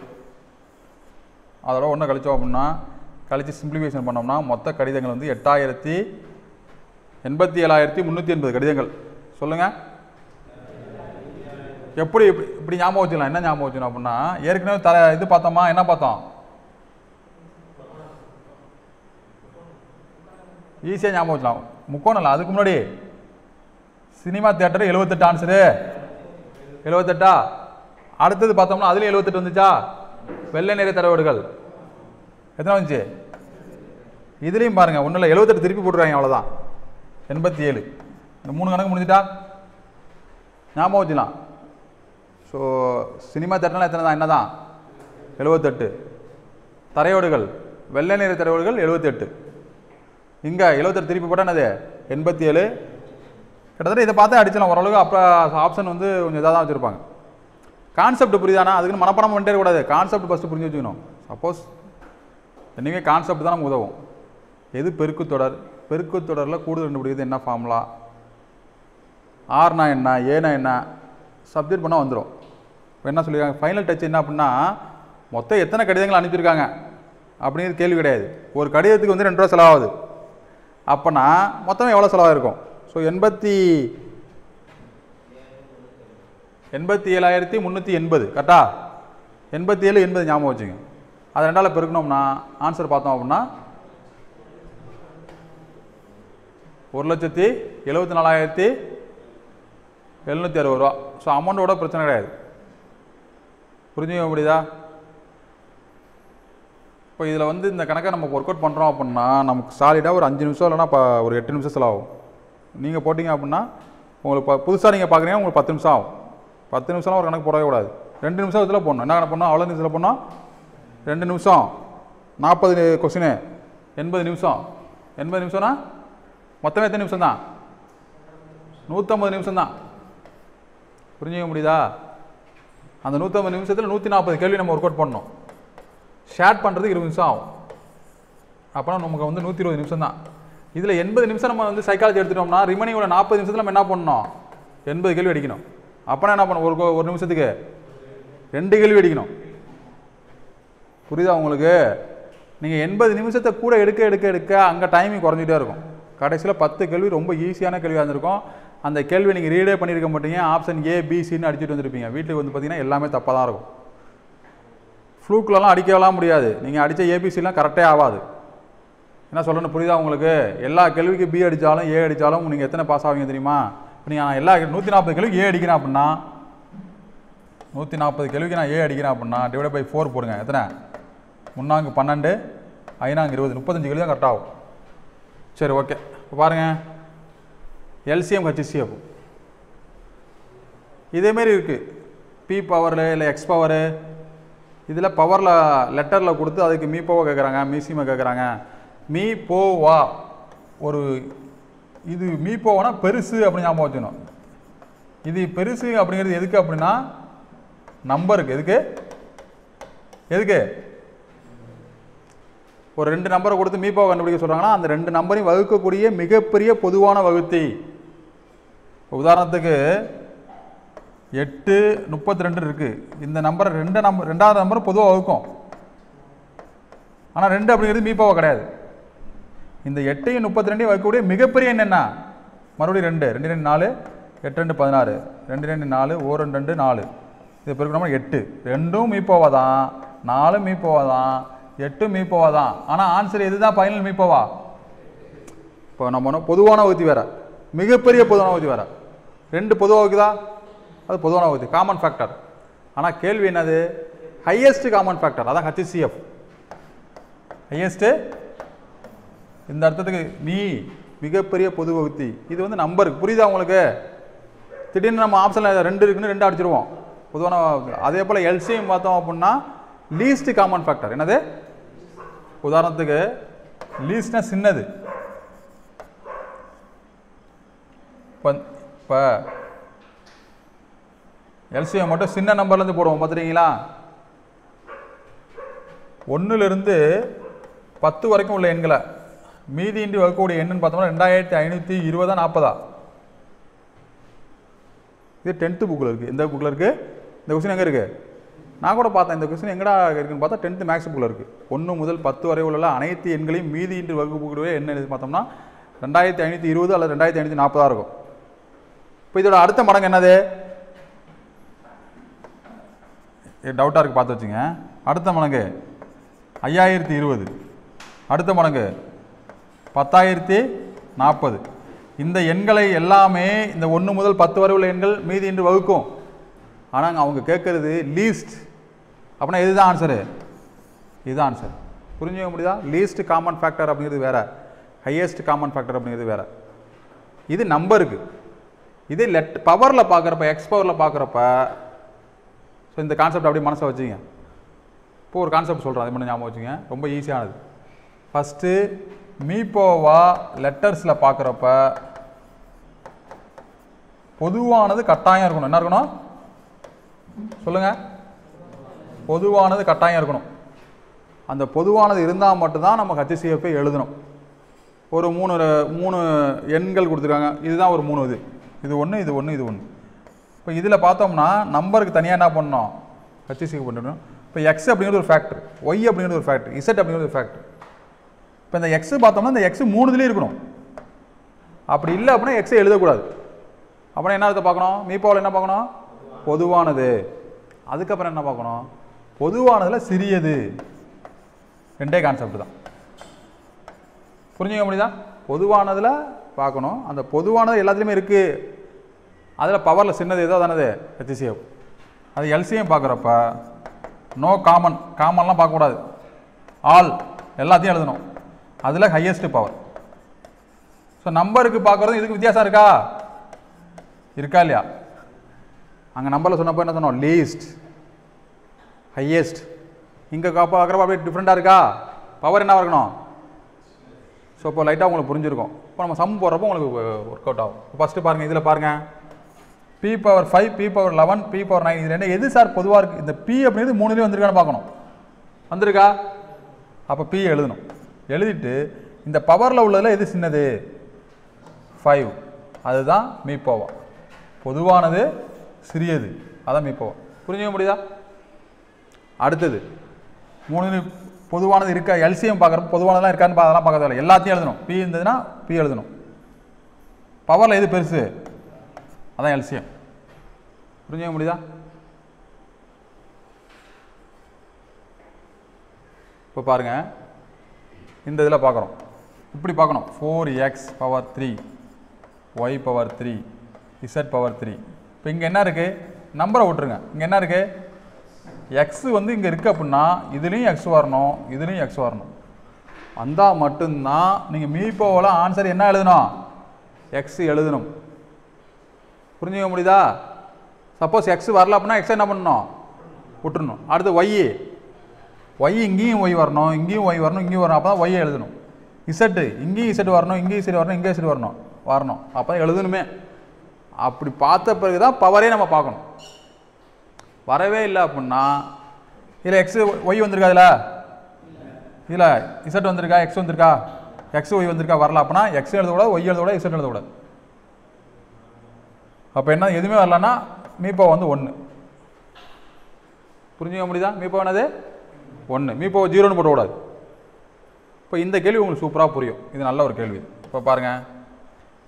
அதோட ஒன்று கழிச்சோம் அப்படின்னா கழித்து சிம்பிளிஃபிகேஷன் பண்ணோம்னா மொத்த கடிதங்கள் வந்து 87,380 கடிதங்கள். சொல்லுங்கள், எப்படி இப்படி ஞாபகம் வச்சுக்கலாம்? என்ன ஞாபகம் வச்சுக்கணும் அப்படின்னா ஏற்கனவே இது பார்த்தோமா? என்ன பார்த்தோம்? ஈஸியாக ஞாபகம் வச்சுக்கலாம். முக்கோணம் இல்லை, அதுக்கு முன்னாடி சினிமா தியேட்டர் 78 ஆன்சரு 78. அடுத்தது பார்த்தோம்னா அதுலேயும் 78 வந்துச்சா? வெள்ளை நிற தரவேடுகள் எத்தனை வந்துச்சு? இதுலேயும் பாருங்கள், ஒன்றும் இல்லை 78 திருப்பி போட்டுருவாங்க, அவ்வளோதான் 87. இந்த 3 கணக்கு முடிஞ்சிட்டா ஞாபகம் வச்சுக்கலாம். ஸோ சினிமா தியேட்டர்லாம் எத்தனை தான்? என்ன தான் 78. தரையோடுகள் வெள்ளை நிற தரையோடுகள் 78. இங்கே 78 திருப்பி போட்டால் என்னது 87. கிட்டத்தட்ட இதை பார்த்தா அடிச்சலாம் ஓரளவுக்கு. அப்போ ஆப்ஷன் வந்து கொஞ்சம் இதாக தான் வச்சுருப்பாங்க. கான்செப்ட் புரியுதானா? அதுக்குன்னு மனப்பாடம் பண்ணிட்டே கூடாது. கான்செப்ட் ஃபஸ்ட்டு புரிஞ்சு வச்சுக்கணும். சப்போஸ் இனிமேல் கான்செப்ட் தான் நமக்கு உதவும். எது பெருக்கு தொடர்? பெருக்கு தொடரில் கூடுதல் கண்டுபிடிக்கிறது என்ன ஃபார்முலா? ஆர்னா என்ன, ஏனா என்ன, சப்ஜெக்ட் பண்ணால் வந்துடும். இப்போ என்ன சொல்லியிருக்காங்க? ஃபைனல் டச் என்ன அப்படின்னா மொத்தம் எத்தனை கடிதங்கள் அனுப்பிச்சிருக்காங்க அப்படிங்கிறது கேள்வி கிடையாது. ஒரு கடிதத்துக்கு வந்து 2 ரூபா செலவாகுது அப்போனா மொத்தம் எவ்வளோ செலவாயிருக்கும்? ஸோ 87,380 கரெக்டா? 87 80 ஞாபகம் வச்சுங்க. அது 2ஆல் பெருக்கணும்னா ஆன்சர் பார்த்தோம் அப்படின்னா 1,74,760 ரூபா. ஸோ அமௌண்ட்டோட பிரச்சனை கிடையாது. புரிஞ்சுக்க முடியுதா? இப்போ இதில் வந்து இந்த கணக்கை நம்ம ஒர்க் அவுட் பண்ணுறோம் அப்படின்னா நமக்கு சாலிடாக ஒரு 5 நிமிஷம் இல்லைனா ஒரு 8 நிமிஷம் செலவாகும். நீங்கள் போட்டிங்க அப்படின்னா உங்களுக்கு புதுசாக நீங்கள் பார்க்குறீங்க, உங்களுக்கு 10 நிமிஷம் ஆகும். 10 நிமிஷம்லாம் ஒரு கணக்கு போடவே கூடாது. 2 நிமிஷத்தில் போடணும். என்ன கணக்கு பண்ணணும்? அவ்வளோ நிமிஷத்தில் போடணும். 2 நிமிஷம் 40 கொஸ்டின் 80 நிமிஷம். 80 நிமிஷம்னா மொத்தமே எத்தனை நிமிஷம் தான்? 150 நிமிஷம் தான். புரிஞ்சுக்க முடியுதா? அந்த 150 நிமிஷத்தில் 140 கேள்வி நம்ம ஒர்க் அவுட் பண்ணணும். ஷேர் பண்ணுறதுக்கு 20 நிமிஷம் ஆகும். அப்போனா நமக்கு வந்து 120 நிமிஷம் தான். இதில் 80 நிமிஷம் நம்ம வந்து சைக்காலஜி எடுத்துட்டோம்னா ரிமைனிங் உள்ள 40 நிமிஷத்தில் நம்ம என்ன பண்ணணும்? 80 கேள்வி அடிக்கணும். அப்போனா என்ன பண்ணணும்? ஒரு நிமிஷத்துக்கு 2 கேள்வி அடிக்கணும். புரியுதா உங்களுக்கு? நீங்கள் 80 நிமிஷத்தை கூட எடுக்க அங்கே டைமிங் குறைஞ்சிட்டே இருக்கும். கடைசியில் 10 கேள்வி ரொம்ப ஈஸியான கேள்வியாக இருந்திருக்கும். அந்த கேள்வி நீங்கள் ரீடே பண்ணியிருக்க மாட்டீங்க. ஆப்ஷன் ஏ பிசின்னு அடிச்சுட்டு வந்திருப்பீங்க. வீட்டுக்கு வந்து பார்த்தீங்கன்னா எல்லாமே தப்பாக தான் இருக்கும். ஃப்ளூக்லலாம் அடிக்கலாம் முடியாது. நீங்கள் அடித்த ஏபிசிலாம் கரெக்டே ஆகாது. என்ன சொல்லணும்? புரியுதா உங்களுக்கு? எல்லா கேள்விக்கு பி அடித்தாலும் ஏ அடித்தாலும் நீங்கள் எத்தனை பாஸ் ஆவீங்க தெரியுமா? இப்போ நீங்கள் எல்லா 140 கேள்விக்கு ஏ அடிக்கிறேன் அப்படின்னா 140 கேள்விக்கு நான் ஏ அடிக்கிறேன் அப்படின்னா டிவைட் பை 4 போடுங்க. எத்தனை? 3 12 5 20 35 கேள்வி தான் கரெக்டாகும். சரி, ஓகே. இப்போ பாருங்கள், எல்சிஎம் ஹெச்சிஎஃப் இதேமாரி இருக்குது. பி பவரில் இல்லை எக்ஸ் பவரு இதில் பவரில் லெட்டரில் கொடுத்து அதுக்கு மீ போவா கேட்குறாங்க, மீசிமா கேட்குறாங்க. மீ போவா ஒரு இது மீ போவானா பெருசு அப்படின்னு ஞாபகம் வச்சுக்கணும். இது பெருசு அப்படிங்கிறது எதுக்கு அப்படின்னா நம்பருக்கு. எதுக்கு ஒரு 2 நம்பரை கொடுத்து மீப்பாவை கண்டுபிடிக்க சொல்கிறாங்கன்னா அந்த 2 நம்பரையும் வகுக்கக்கூடிய மிகப்பெரிய பொதுவான வகுத்தி. உதாரணத்துக்கு 8 32 இருக்குது. இந்த நம்பரை 2வது நம்பர் பொதுவாக வகுக்கும். ஆனால் 2 அப்படிங்கிறது மீப்போவா கிடையாது. இந்த 8யும் 32 வைக்கக்கூடிய மிகப்பெரிய எண் என்ன? மறுபடியும் 2 2 2 4 8 2 16 2 2 4 1 2 4 இது பெருக்கணும்னா 8 2ம் மீப்போவா தான், 4 மீப்போவா தான், 8 மீப்போவா தான். ஆனால் ஆன்சர் எதுதான் ஃபைனல் மீப்போவா? இப்போ நம்ம பொதுவான வகுதி வேற, மிகப்பெரிய பொதுவான வகுதி வேற. 2 பொதுவாக வகுதா, அது பொதுவான வகுதி, காமன் ஃபேக்டர். ஆனால் கேள்வி என்னது? ஹையஸ்ட் காமன் ஃபேக்டர், அதான் HCF. ஹையஸ்ட் இந்த அர்த்தத்துக்கு நீ மிகப்பெரிய பொது வகுத்தி. இது வந்து நம்பருக்கு புரியுதா உங்களுக்கு? திடீர்னு நம்ம ஆப்ஷனில் 2 இருக்குன்னு 2 அடிச்சிருவோம் பொதுவான. அதே போல் எல்சிஎம் பார்த்தோம் அப்படின்னா லீஸ்ட் காமன் ஃபேக்டர் என்னது? உதாரணத்துக்கு லீஸ்ட்னா சின்னது. இப்போ எல்சிஎம் மட்டும் சின்ன நம்பர்லேருந்து போடுவோம் பார்த்துட்டீங்களா? 1லிருந்து 10 வரைக்கும் உள்ள எண்களை மீதியின்றி வகுக்கக்கூடிய எண்ணுன்னு பார்த்தோம்னா 2520 40. இது 10th புக்கில் இருக்குது. எந்த புக்கில் இருக்குது? இந்த கொஸ்டின் எங்கே இருக்குது? நான் கூட பார்த்தேன் இந்த கொஸ்டின் எங்கடா இருக்குன்னு பார்த்தா 10th மேக்ஸ் புக்கில் இருக்குது. 1 முதல் 10 வரை உள்ள அனைத்து எண்களையும் மீதியின்றி வகுக்கக்கூடிய எண் எது பார்த்தோம்னா 2520 அல்லது 2540 இருக்கும். இப்போ இதோட அடுத்த மடங்கு என்னது? டவுட்டாக இருக்குது, பார்த்து வச்சுங்க. அடுத்த மடங்கு 5020, அடுத்த மடங்கு 10,040. இந்த எண்களை எல்லாமே இந்த 1 முதல் 10 வரை உள்ள எண்கள் மீதி என்று வகுக்கும். ஆனால் அவங்க கேட்கறது லீஸ்ட். அப்படின்னா இதுதான் ஆன்சரு, இதுதான் ஆன்சர். புரிஞ்சுக்க முடியுதா? லீஸ்ட் காமன் ஃபேக்டர் அப்படிங்கிறது வேற, ஹையஸ்ட் காமன் ஃபேக்டர் அப்படிங்கிறது வேற. இது நம்பருக்கு. இது பவரில் பார்க்குறப்ப, எக்ஸ் பவரில் பார்க்குறப்ப, ஸோ இந்த கான்செப்ட் அப்படியே மனசை வச்சுங்க. இப்போ ஒரு கான்செப்ட் சொல்கிறேன், அது மட்டும் ஞாபகம் வச்சுங்க, ரொம்ப ஈஸியானது. ஃபஸ்ட்டு மீப்போவா லெட்டர்ஸில் பார்க்குறப்ப பொதுவானது கட்டாயம் இருக்கணும். என்ன இருக்கணும் சொல்லுங்கள்? பொதுவானது கட்டாயம் இருக்கணும். அந்த பொதுவானது இருந்தால் மட்டும்தான் நம்ம HCF எழுதணும். ஒரு 3 எண்கள் கொடுத்துருக்காங்க, இதுதான் ஒரு 3, இது 1 இது 1 இது 1. இப்போ இதில் பார்த்தோம்னா நம்பருக்கு தனியாக என்ன பண்ணணும்? HCF பண்ணணும். இப்போ எக்ஸ் அப்படிங்கிறது ஒரு ஃபேக்டர், ஒய் அப்படிங்கிறது ஒரு ஃபேக்டர், இசட் அப்படிங்கிறது ஒரு ஃபேக்டர். இப்போ இந்த எக்ஸ் பார்த்தோம்னா இந்த எக்ஸ் 3 இருக்கணும். அப்படி இல்லை அப்படின்னா எக்ஸை எழுதக்கூடாது. அப்படின்னா என்ன அர்த்தம் பார்க்கணும்? மீப்போவில் என்ன பார்க்கணும்? பொதுவானது. அதுக்கப்புறம் என்ன பார்க்கணும்? பொதுவானதில் சிறியது. 2 கான்செப்ட் தான். புரிஞ்சுக்க முடியுதா? பொதுவானதில் பார்க்கணும், அந்த பொதுவானது எல்லாத்துலேயுமே இருக்குது. அதில் பவரில் சின்னது ஏதோ தானது HCF. அது எல்சிஎம் பார்க்குறப்ப நோ காமன், காமன்லாம் பார்க்கக்கூடாது, ஆல் எல்லாத்தையும் எழுதணும். அதில் ஹையஸ்ட் பவர். ஸோ நம்பருக்கு பார்க்குறது இதுக்கு வித்தியாசம் இருக்கா? இருக்கா இல்லையா? அங்கே நம்பரில் சொன்னப்போ என்ன சொன்னோம்? Least, highest. இங்கே பார்க்குறப்ப அப்படியே டிஃப்ரெண்ட்டாக இருக்கா? பவர் என்ன இருக்கணும்? ஸோ இப்போ லைட்டாக உங்களுக்கு புரிஞ்சிருக்கும். இப்போ நம்ம சம் போடுறப்போ உங்களுக்கு ஒர்க் அவுட் ஆகும். ஃபஸ்ட்டு பாருங்கள், இதில் பாருங்கள், P⁴, P⁴11, P⁴9 இது 2 எது சார் பொதுவாக இருக்குது? இந்த P அப்படிங்கிறது 3லேயும் வந்திருக்கான்னு பார்க்கணும். வந்திருக்கா? அப்போ P எழுதணும். எழுதிட்டு இந்த பவரில் உள்ளதில் எது சின்னது? 5. அதுதான் மீப்போவா. பொதுவானது சிறியது, அதான் மீப்போவா. புரிஞ்சுக்க முடியுதா? அடுத்தது 3 பொதுவானது இருக்கா? எல்சிஎம் பார்க்குறப்ப பொதுவானதெல்லாம் இருக்கான்னு அதெல்லாம் பார்க்க தேவையில்லை, எல்லாத்தையும் எழுதணும். P இருந்ததுன்னா P எழுதணும். பவரில் எது பெருசு? அதான் எல்சிஎம். புரிஞ்சுக்க முடியுதா? இப்போ பாருங்கள், இந்த இதில் பார்க்குறோம், இப்படி பார்க்கணும். 4x⁻3 y⁻3 z⁻3. இப்போ இங்கே என்ன இருக்குது? நம்பரை விட்டுருங்க. இங்கே என்ன இருக்குது? எக்ஸ் வந்து இங்கே இருக்குது அப்படின்னா இதுலேயும் எக்ஸ் வரணும், இதுலேயும் எக்ஸ் வரணும். வந்தால் மட்டும்தான் நீங்கள் மீப்போவில் ஆன்சர் என்ன எழுதணும்? எக்ஸ் எழுதணும். புரிஞ்சுக்க முடியுதா? சப்போஸ் எக்ஸ் வரல அப்படின்னா எக்ஸ் என்ன பண்ணணும்? விட்டுருணும். அடுத்து ஒய் இங்கேயும் ஒய் வரணும், இங்கேயும் ஒய் வரணும், இங்கேயும் வரணும். அப்போ தான் ஒய்யை எழுதணும். இசட்டு இங்கேயும் இசட்டு வரணும், இங்கேயும் இசட்டு வரணும், இங்கேயும் இசட்டு வரணும். அப்போ தான் எழுதணுமே. அப்படி பார்த்த பிறகு தான் பவரே நம்ம பார்க்கணும். வரவே இல்லை அப்படின்னா இதில் எக்ஸ் ஒய் வந்திருக்கா? இதில் இசட் வந்திருக்கா? எக்ஸ் வந்திருக்கா? எக்ஸ் ஒய் வந்திருக்கா? வரல அப்படின்னா எக்ஸ் எழுதக்கூடாது, ஒய் எழுதக்கூடாது, இசட் எழுதக்கூடாது. அப்போ என்ன? எதுவுமே வரலன்னா மீப்போ வந்து 1. புரிஞ்சுக்க முடியுதா? மீப்போ என்னது? 1. மீப்போ 0ன்னு போடக்கூடாது. இப்போ இந்த கேள்வி உங்களுக்கு சூப்பராக புரியும். இது நல்ல ஒரு கேள்வி. இப்போ பாருங்கள்,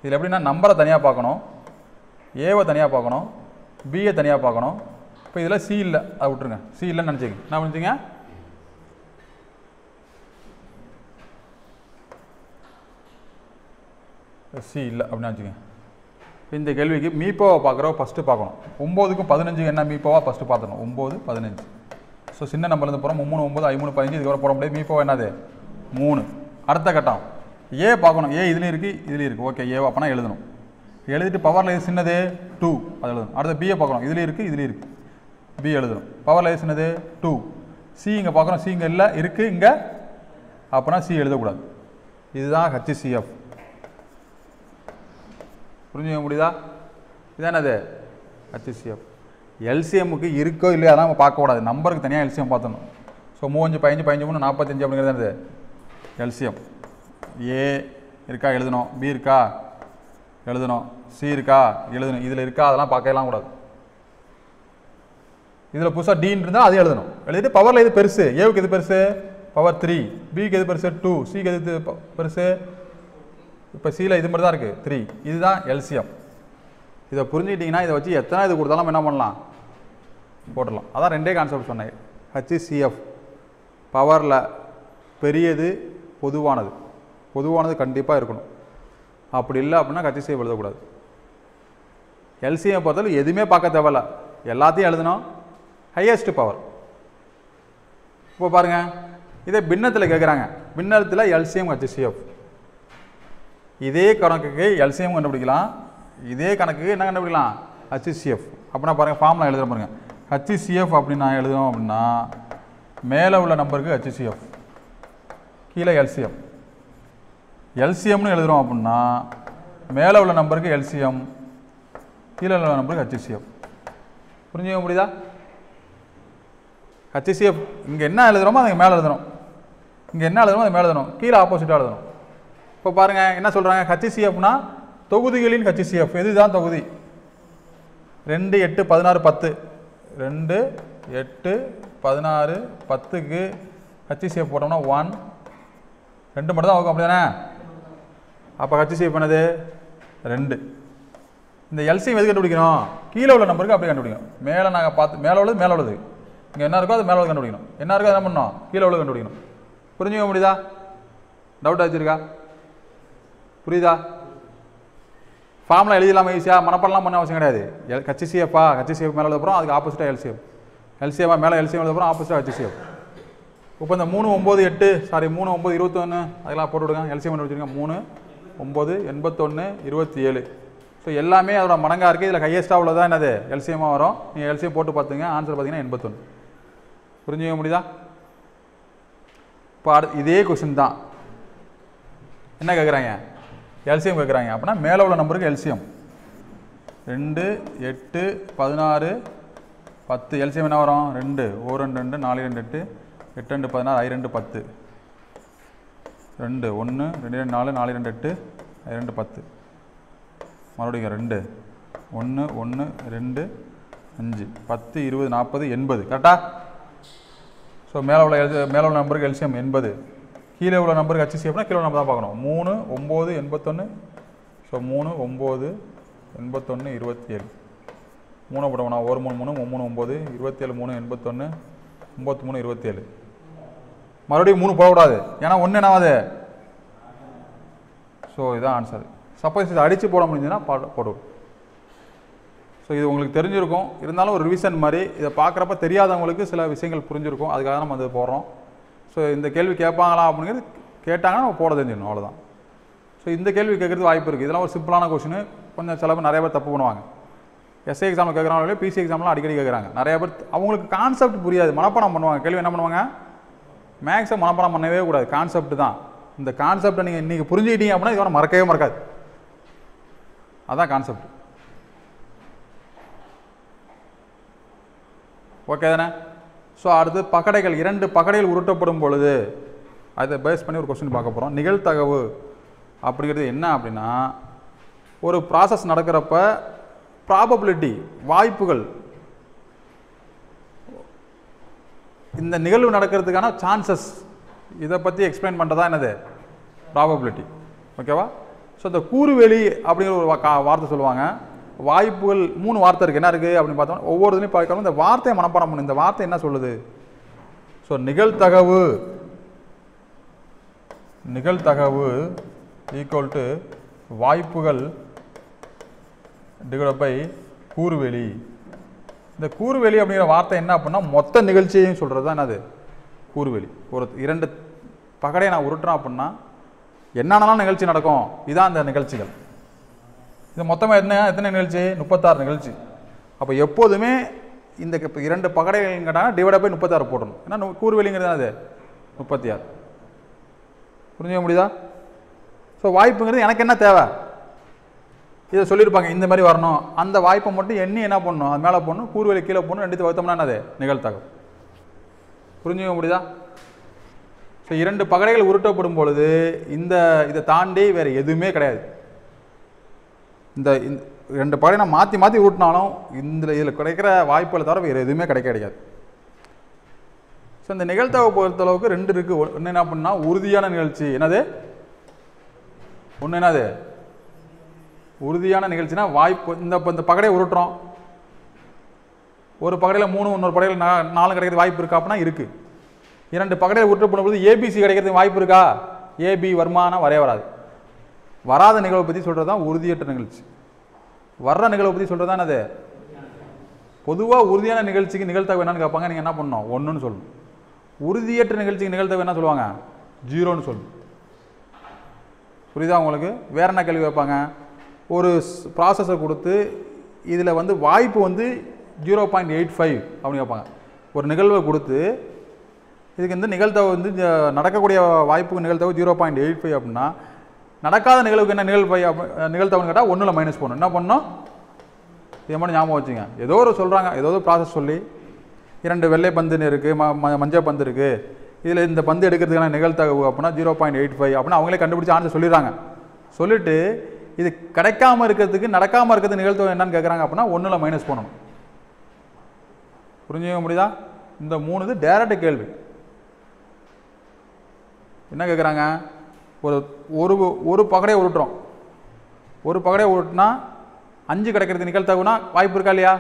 இதில் எப்படின்னா நம்பரை தனியாக பார்க்கணும், ஏவை தனியாக பார்க்கணும், பியை தனியாக பார்க்கணும். இப்போ இதில் சி இல்லை, அதை விட்டுருங்க. சி இல்லைன்னு நினச்சிங்க. என்ன நினச்சிங்க? சி இல்லை அப்படின்னு நினச்சிங்க. இந்த கேள்விக்கு மீப்போவை பார்க்குறோம் ஃபஸ்ட்டு பார்க்கணும். 9க்கும் 15 என்ன மீப்போவா ஃபஸ்ட்டு பார்த்துடணும். 9, 15. ஸோ சின்ன நம்பர்லேருந்து போகிறோம். 3, 9, 13, 15 இதுக்கப்புறம் போட முடியாது. மீப்போவா என்னது? 3. அடுத்த கட்டம் ஏ பார்க்கணும். ஏ இதுலேயும் இருக்குது, இதுலேயும் இருக்குது. ஓகே, ஏ அப்போனா எழுதணும். எழுதிட்டு பவரில் எது சின்னது? 2, அது எழுதணும். அடுத்த பியை பார்க்கணும். இதுலேயும் இருக்குது, இதுலேயும் இருக்குது. பி எழுதணும். பவரில் எது சின்னது? 2. சி இங்கே பார்க்குறோம். சி இங்கே இல்லை, இருக்குது இங்கே. அப்போனா சி எழுதக்கூடாது. இதுதான் HCF. புரிஞ்சுக்க முடியுதா? இதானே அது HCF. எல்சிஎம்முக்கு இருக்கோ இல்லையா அதான் நம்ம பார்க்கக்கூடாது. நம்பருக்கு தனியாக எல்சிஎம் பார்த்துடணும். ஸோ 3, 5, 15, 3, 45 அப்படிங்கிறது என்னது? எல்சிஎம். ஏ இருக்கா எழுதணும், பி இருக்கா எழுதணும், சி இருக்கா எழுதணும், இதில் இருக்கா அதெல்லாம் பார்க்கலாம் கூடாது. இதில் புதுசாக டீன் இருந்தால் அது எழுதணும். எழுதிட்டு பவரில் எது பெருசு? ஏவுக்கு எது பெருசு? பவர் 3. பிக்கு எது பெருசு? 2. சிக்கு எது பெருசு? இப்போ சியில் இது மாதிரி தான் இருக்குது, 3. இதுதான் எல்சிஎம். இதை புரிஞ்சுக்கிட்டிங்கன்னா இதை வச்சு எத்தனை இது கொடுத்தாலும் என்ன பண்ணலாம்? போட்டுடலாம். அதான் ரெண்டே கான்செப்ட் சொன்னேன். HCF பவரில் பெரியது பொதுவானது. பொதுவானது கண்டிப்பாக இருக்கணும். அப்படி இல்லை அப்படின்னா HCF எழுதக்கூடாது. எல்சிஎம் பொறுத்தவரை எதுவுமே பார்க்க தேவையில்ல, எல்லாத்தையும் எழுதணும். Highest power. இப்போ பாருங்கள், இதே பின்னத்தில் கேட்குறாங்க. பின்னத்தில் எல்சிஎம் HCF. இதே கணக்குக்கு எல்சிஎம் கண்டுபிடிக்கலாம், இதே கணக்குக்கு என்ன கண்டுபிடிக்கலாம்? HCF. அப்படின்னா பாருங்கள், ஃபார்முலா எழுதுகிற பாருங்கள். HCF அப்படின்னு நான் எழுதுறோம் அப்படின்னா மேலே உள்ள நம்பருக்கு HCF, கீழே எல்சிஎம். எல்சிஎம்னு எழுதுகிறோம் அப்படின்னா மேலே உள்ள நம்பருக்கு எல்சிஎம், கீழே உள்ள நம்பருக்கு HCF. புரிஞ்சுக்க முடியுதா? HCF இங்கே என்ன எழுதுகிறோமோ அதுக்கு மேலே எழுதணும், இங்கே என்ன எழுதுறோமோ அது மேலே எழுதணும், கீழே ஆப்போசிட்டாக எழுதணும். இப்போ பாருங்கள் என்ன சொல்கிறாங்க? HCFனா தொகுதிகளின் HCF. எதுதான் தொகுதி? 2, 8, 16, 10. 2, 8, 16, 10க்கு HCF போட்டோம்னா 1, 2 மட்டும் தான் ஆகும். அப்படி தானே? அப்போ HCF என்னது? 2. இந்த எல்சிஎம் எது கண்டுபிடிக்கணும்? கீழே உள்ள நம்பருக்கு அப்படியே கண்டுபிடிக்கணும். மேலே நாங்கள் பார்த்து மேலே உள்ளது மேலே உள்ளது, இங்கே என்ன இருக்கோ அது மேலே உள்ளது கண்டுபிடிக்கணும். என்ன இருக்கோ என்ன பண்ணணும்? கீழே உள்ளது கண்டுபிடிக்கணும். புரிஞ்சுக்க முடியுதா? டவுட் ஆச்சுருக்கா? புரியுதா? ஃபார்முலா எழுதிடலாமா ஈஸியாக? மனப்பாடலாம் பண்ண அவசியம் கிடையாது. HCFா HCF மேலே எழுதுறோம், அதுக்கு ஆப்போசிட்டாக எல்சிஎம். எல்சிஎம்மா மேலே எல்சிஎம் எழுதுறோம், ஆப்போசிட்டாக HCF. இப்போ இந்த 3, 9, 8 சாரி 3, 9, 21 அதெல்லாம் போட்டு விடுங்க. எல்சிஎம் வச்சுருங்க. 3, 9, 81, 27. ஸோ எல்லாமே அதோட மடங்காக இருக்குது. இதில் ஹையஸ்ட்டாக உள்ளதான் என்னது? எல்சிஎம்மாக வரும். நீங்கள் எல்சிஎம் போட்டு பார்த்துங்க. ஆன்சர் பார்த்தீங்கன்னா 81. புரிஞ்சுக்க முடியுதா? இப்போ இதே கொஸ்டின் தான். என்ன கேட்குறாங்க? எல்சிஎம் கேட்குறாங்க. அப்படின்னா மேலே உள்ள நம்பருக்கு எல்சிஎம் 2, 8, 16, 10. எல்சிஎம் என்ன வரும்? 2, 1, 2, 4, 2, 8, 8, 2, 16, I 2, 10. 2, 1, 2, 4, 4, 2, 8, I 2, 10. மறுபடியும் 2, 1, 1, 2, 5, 10, 20, 40, 80. கரெக்டா? ஸோ மேலே உள்ள நம்பருக்கு எல்சிஎம் 80. கீழே உள்ள நம்பருக்கு HCFனா கீழே நம்பர் தான் பார்க்கணும். 3, 9, 81. ஸோ 3, 9, 81, 27. 3 போட்டோம்னா 1, 3, 3, 3, 9, 27, 3, 81, 53, 27. மறுபடியும் 3 போடக்கூடாது, ஏன்னா 1 என்னாவது. ஸோ இதான் ஆன்சர். சப்போஸ் இதை அடித்து போட முடிஞ்சதுன்னா போடுவோம். ஸோ இது உங்களுக்கு தெரிஞ்சிருக்கும். இருந்தாலும் ஒரு ரிவிஷன் மாதிரி இதை பார்க்குறப்ப தெரியாதவங்களுக்கு சில விஷயங்கள் புரிஞ்சிருக்கும். அதுக்காக நம்ம அது போடுறோம். ஸோ இந்த கேள்வி கேட்பாங்களா அப்படிங்கிறது கேட்டாங்கன்னா நம்ம போட தெரிஞ்சிடணும், அவ்வளோதான். ஸோ இந்த கேள்வி கேட்குறது வாய்ப்பு இருக்குது. இதெல்லாம் ஒரு சிம்பிளான கொஸ்டின். கொஞ்சம் சில பேர் நிறைய பேர் தப்பு பண்ணுவாங்க. எஸ்ஐ எக்ஸாமில் கேட்குறாங்களே, பிசி எக்ஸாம்லாம் அடிக்கடி கேட்குறாங்க. நிறைய பேர் அவங்களுக்கு கான்செப்ட் புரியாது, மனப்பாடம் பண்ணுவாங்க. கேள்வி என்ன பண்ணுவாங்க? மேக்ஸை மனப்பாடம் பண்ணவே கூடாது, கான்செப்ட் தான். இந்த கான்செப்டை நீங்கள் இன்றைக்கி புரிஞ்சுக்கிட்டீங்க அப்படின்னா இதோட மறக்கவே மறக்காது. அதான் கான்செப்ட். ஓகே தானே? ஸோ அடுத்து பகடைகள், 2 பகடைகள் உருட்டப்படும் பொழுது அதை பேஸ் பண்ணி ஒரு கொஸ்டின் பார்க்க போகிறோம். நிகழ்தகவு அப்படிங்கிறது என்ன அப்படின்னா, ஒரு ப்ராசஸ் நடக்கிறப்ப ப்ராபபிலிட்டி, வாய்ப்புகள், இந்த நிகழ்வு நடக்கிறதுக்கான சான்சஸ் இதை பற்றி எக்ஸ்பிளைன் பண்ணுறதா என்னது ப்ராபபிலிட்டி. ஓகேவா? ஸோ இந்த கூறுவெளி அப்படிங்கிற ஒரு வார்த்தை சொல்லுவாங்க. வாய்ப்புகள் 3 வார்த்தை இருக்குது. என்ன இருக்குது அப்படின்னு பார்த்தோம்னா ஒவ்வொரு இதுலையும் பார்க்கணும் இந்த வார்த்தையை மனப்பாடம் பண்ணணும். இந்த வார்த்தை என்ன சொல்லுது? ஸோ நிகழ்தகவு ஈக்குவல் டு வாய்ப்புகள் டிவைட் பை கூறுவெளி. இந்த கூறுவெளி அப்படிங்கிற வார்த்தை என்ன அப்படின்னா மொத்த நிகழ்ச்சியையும் சொல்கிறது தான் என்னது கூறுவெளி. ஒரு 2 பகடையை நான் உருட்டுறேன் அப்படின்னா என்னென்னலாம் நிகழ்ச்சி நடக்கும், இதான் அந்த நிகழ்ச்சிகள். இது மொத்தமாக எத்தனை நிகழ்ச்சி? 36 நிகழ்ச்சி. அப்போ எப்போதுமே இந்த 2 பகடைகள் கேட்டாங்கன்னா டிவைட் பை 36 போடணும். ஏன்னா கூறுவெளிங்கிறது அது 36. புரிஞ்சுக்க முடியுதா? ஸோ வாய்ப்புங்கிறது எனக்கு என்ன தேவை இதை சொல்லியிருப்பாங்க, இந்த மாதிரி வரணும். அந்த வாய்ப்பை மட்டும் எண்ணி என்ன பண்ணணும், அது மேலே போடணும், கூறுவெளி கீழே போடணும், 2 வகுத்தோம்னா என்னது நிகழ்தகவு. புரிஞ்சுக்க முடியுதா? ஸோ 2 பகடைகள் உருட்டப்படும் பொழுது இதை தாண்டி வேறு எதுவுமே கிடையாது. இந்த 2 பகடை நான் மாற்றி மாற்றி உருட்டினாலும் இதில் கிடைக்கிற வாய்ப்புகளை தவிர வேறு எதுவுமே கிடைக்காது. ஸோ இந்த நிகழ்தகவை பொறுத்தளவுக்கு 2 இருக்குது. ஒன்று என்ன அப்படின்னா உறுதியான நிகழ்ச்சி. என்னது ஒன்று? என்னது உறுதியான நிகழ்ச்சினா வாய்ப்பு. இந்த பகடையை உருட்டுறோம், ஒரு பகடையில் 3 இன்னொரு பகடையில் 4 கிடைக்கிறது வாய்ப்பு இருக்கா அப்படின்னா இருக்குது. 2 பகடையில் உருட்டப்படும் போது ஏபிசி கிடைக்கிறதுக்கு வாய்ப்பு இருக்கா? ஏபி வருமானம் வராது. வராத நிகழ்வை பற்றி சொல்கிறது தான் உறுதியற்ற நிகழ்ச்சி. வர்ற நிகழ்வை பற்றி சொல்கிறது தான் அது. பொதுவாக உறுதியான நிகழ்ச்சிக்கு நிகழ்தகவு என்னன்னு கேட்பாங்க. நீங்கள் என்ன பண்ணணும்? 1ன்னு சொல்லணும். உறுதியற்ற நிகழ்ச்சிக்கு நிகழ்தகவு என்ன சொல்லுவாங்க? 0ன்னு சொல்லணும். புரியுதா உங்களுக்கு? வேற என்ன கேள்வி வைப்பாங்க? ஒரு ப்ராசஸை கொடுத்து இதில் வாய்ப்பு 0.85 அப்படின்னு கேட்பாங்க. ஒரு நிகழ்வை கொடுத்து இதுக்கு நிகழ்தகவு நடக்கக்கூடிய வாய்ப்புக்கு நிகழ்தகவு 0.85 அப்படின்னா நடக்காத நிகழ்வுக்கு என்ன நிகழ்தகவுன்னு கேட்டால் 1ல் மைனஸ் பண்ணணும். என்ன பண்ணணும்? இதை மட்டும் ஞாபகம் வச்சுங்க. ஏதோ ஒரு சொல்கிறாங்க, ஏதோ ஒரு ப்ராசஸ் சொல்லி 2 வெள்ளை பந்துன்னு இருக்குது, மஞ்சள் பந்து இருக்குது, இதில் இந்த பந்து எடுக்கிறதுக்கான நிகழ்தகவு அப்படின்னா 0.85 அப்படின்னா அவங்களே கண்டுபிடிச்சி ஆன்சர் சொல்லிடுறாங்க. சொல்லிட்டு இது கிடைக்காம இருக்கிறதுக்கு நடக்காமல் இருக்கிறது நிகழ்தகவு என்னன்னு கேட்குறாங்க அப்படின்னா 1ல் மைனஸ் பண்ணணும். புரிஞ்சுக்க முடியுதா? இந்த 3 இது டைரக்ட் கேள்வி. என்ன கேட்குறாங்க? ஒரு பகடையை உருட்டுறோம், ஒரு பகடையை உருட்டுனா 5 கிடைக்கிறது நிகழ்தகவுனா வாய்ப்பு இருக்கா இல்லையா?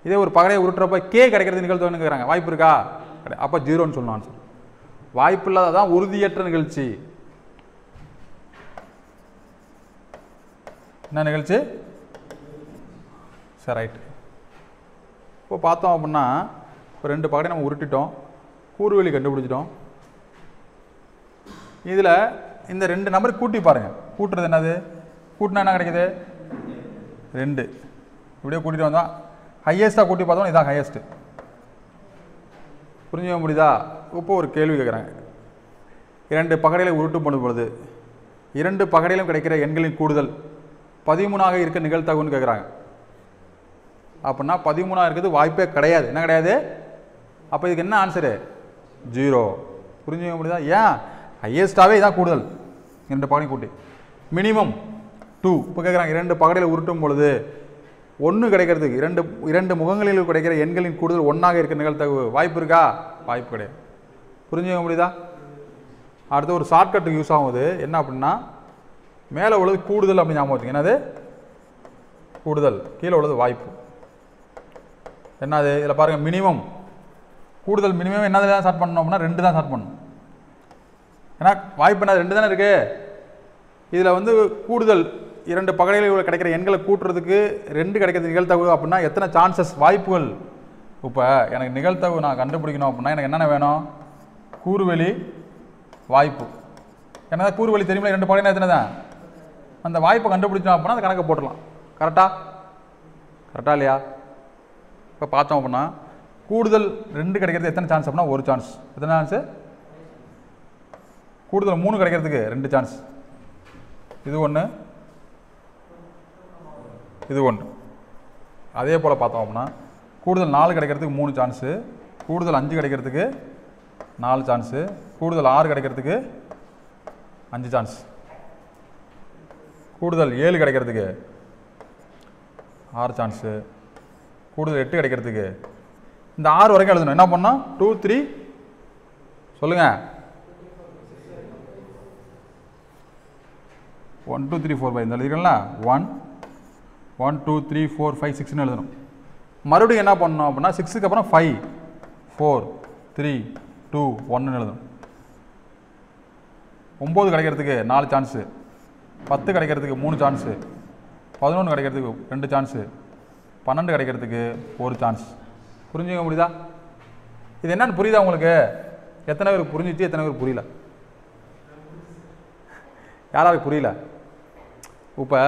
இதே ஒரு பகடையை உருட்டுறப்ப கே கிடைக்கிறது நிகழ்தகவுன்னு கேட்குறாங்க, வாய்ப்பு இருக்கா? அப்போ 0ன்னு சொல்லணும் ஆன்சர். வாய்ப்பு இல்லாததான் உறுதியற்ற நிகழ்ச்சி. என்ன நிகழ்ச்சி? சரி, ரைட்டு. இப்போ பார்த்தோம் அப்படின்னா இப்போ 2 பகடை நம்ம உருட்டிட்டோம், கூறுவெளி கண்டுபிடிச்சிட்டோம். இதில் இந்த 2 நம்பர் கூட்டி பாருங்கள். கூட்டுறது என்னது? கூட்டினா என்ன கிடைக்குது? 2. இப்படியே கூட்டிகிட்டு வந்தால் ஹையஸ்ட்டாக கூட்டி பார்த்தோம், இதான் ஹையஸ்ட்டு. புரிஞ்சுக்க முடியுதா? இப்போ ஒரு கேள்வி கேட்குறாங்க. 2 பகடைகளை உருட்டு பண்ணும் பொழுது 2 பகடையிலும் கிடைக்கிற எண்களின் கூடுதல் 13ஆக இருக்க நிகழ்தகவுன்னு கேட்குறாங்க. அப்படின்னா 13ஆக இருக்கிறது வாய்ப்பே கிடையாது. என்ன கிடையாது? அப்போ இதுக்கு என்ன ஆன்சரு? 0. புரிஞ்சுக்க முடியுதா? ஏன்? ஹையஸ்ட்டாகவே இதான் கூடுதல். 2 பகடையும் கூட்டி மினிமம் 2. இப்போ கேட்குறாங்க 2 பகடையில் உருட்டும் பொழுது 1 கிடைக்கிறதுக்கு 2 முகங்களில் கிடைக்கிற எண்களின் கூடுதல் 1ஆக இருக்க நிகழ்தகவு வாய்ப்பு இருக்கா? வாய்ப்பு கிடையாது. புரிஞ்சுக்க முடியுதா? அடுத்து ஒரு ஷார்ட்கட்டுக்கு யூஸ் ஆகுது. என்ன அப்படின்னா மேலே உள்ளது கூடுதல் அப்படின்னு ஞாபகம் வச்சுங்க. என்னது கூடுதல், கீழே உள்ளது வாய்ப்பு. என்னது? இதில் பாருங்கள், மினிமம் கூடுதல் மினிமம் என்னது தான் ஸ்டார்ட் பண்ணணும் அப்படின்னா 2 தான் ஸ்டார்ட் பண்ணணும். ஏன்னா வாய்ப்பு என்ன 2 தானே இருக்குது. இதில் கூடுதல் 2 பகடைகளில் கிடைக்கிற எண்களை கூட்டுறதுக்கு 2 கிடைக்கிறது நிகழ்தகவு அப்படின்னா எத்தனை சான்சஸ், வாய்ப்புகள். இப்போ எனக்கு நிகழ்தகவு நான் கண்டுபிடிக்கணும் அப்படின்னா எனக்கு என்னென்ன வேணும்? கூறுவெளி, வாய்ப்பு. ஏன்னா கூறுவெளி தெரியுமா? 2 பகடைனா எத்தனை தான்? அந்த வாய்ப்பை கண்டுபிடிச்சோம் அப்படின்னா அந்த கணக்கை போட்டுடலாம். கரெக்டா இல்லையா? இப்போ பார்த்தோம் அப்படின்னா கூடுதல் 2 கிடைக்கிறது எத்தனை சான்ஸ் அப்படின்னா 1 சான்ஸ். எத்தனை சான்ஸு? கூடுதல் 3 கிடைக்கிறதுக்கு 2 சான்ஸ். இது 1, இது 1. அதே போல் பார்த்தோம் அப்படின்னா கூடுதல் 4 கிடைக்கிறதுக்கு 3 சான்ஸு, கூடுதல் 5 கிடைக்கிறதுக்கு 4 சான்ஸு, கூடுதல் 6 கிடைக்கிறதுக்கு 5 சான்ஸ், கூடுதல் 7 கிடைக்கிறதுக்கு 6 சான்ஸு, கூடுதல் 8 கிடைக்கிறதுக்கு இந்த 6 வரைக்கும் எழுதணும். என்ன பண்ணோம்? 2 3 சொல்லுங்கள் 1 2 3 4 5 இந்த எழுதிக்கல 1 1 2 3 4 5 6 னு எழுதணும். மறுபடியும் என்ன பண்ணணும் அப்படின்னா 6க்கு அப்புறம் 5 4 3 2 1 னு எழுதணும். 9 கிடைக்கிறதுக்கு 4 சான்ஸ், 10 கிடைக்கிறதுக்கு 3 சான்ஸ், 11 கிடைக்கிறதுக்கு 2 சான்ஸ், 12 கிடைக்கிறதுக்கு 1 சான்ஸ். புரிஞ்சுக்க முடியுதா? இது என்னன்னு புரியுதா உங்களுக்கு? எத்தனை பேருக்கு புரிஞ்சிச்சு, எத்தனை பேருக்கு புரியல? யாராவது புரியல? இப்போ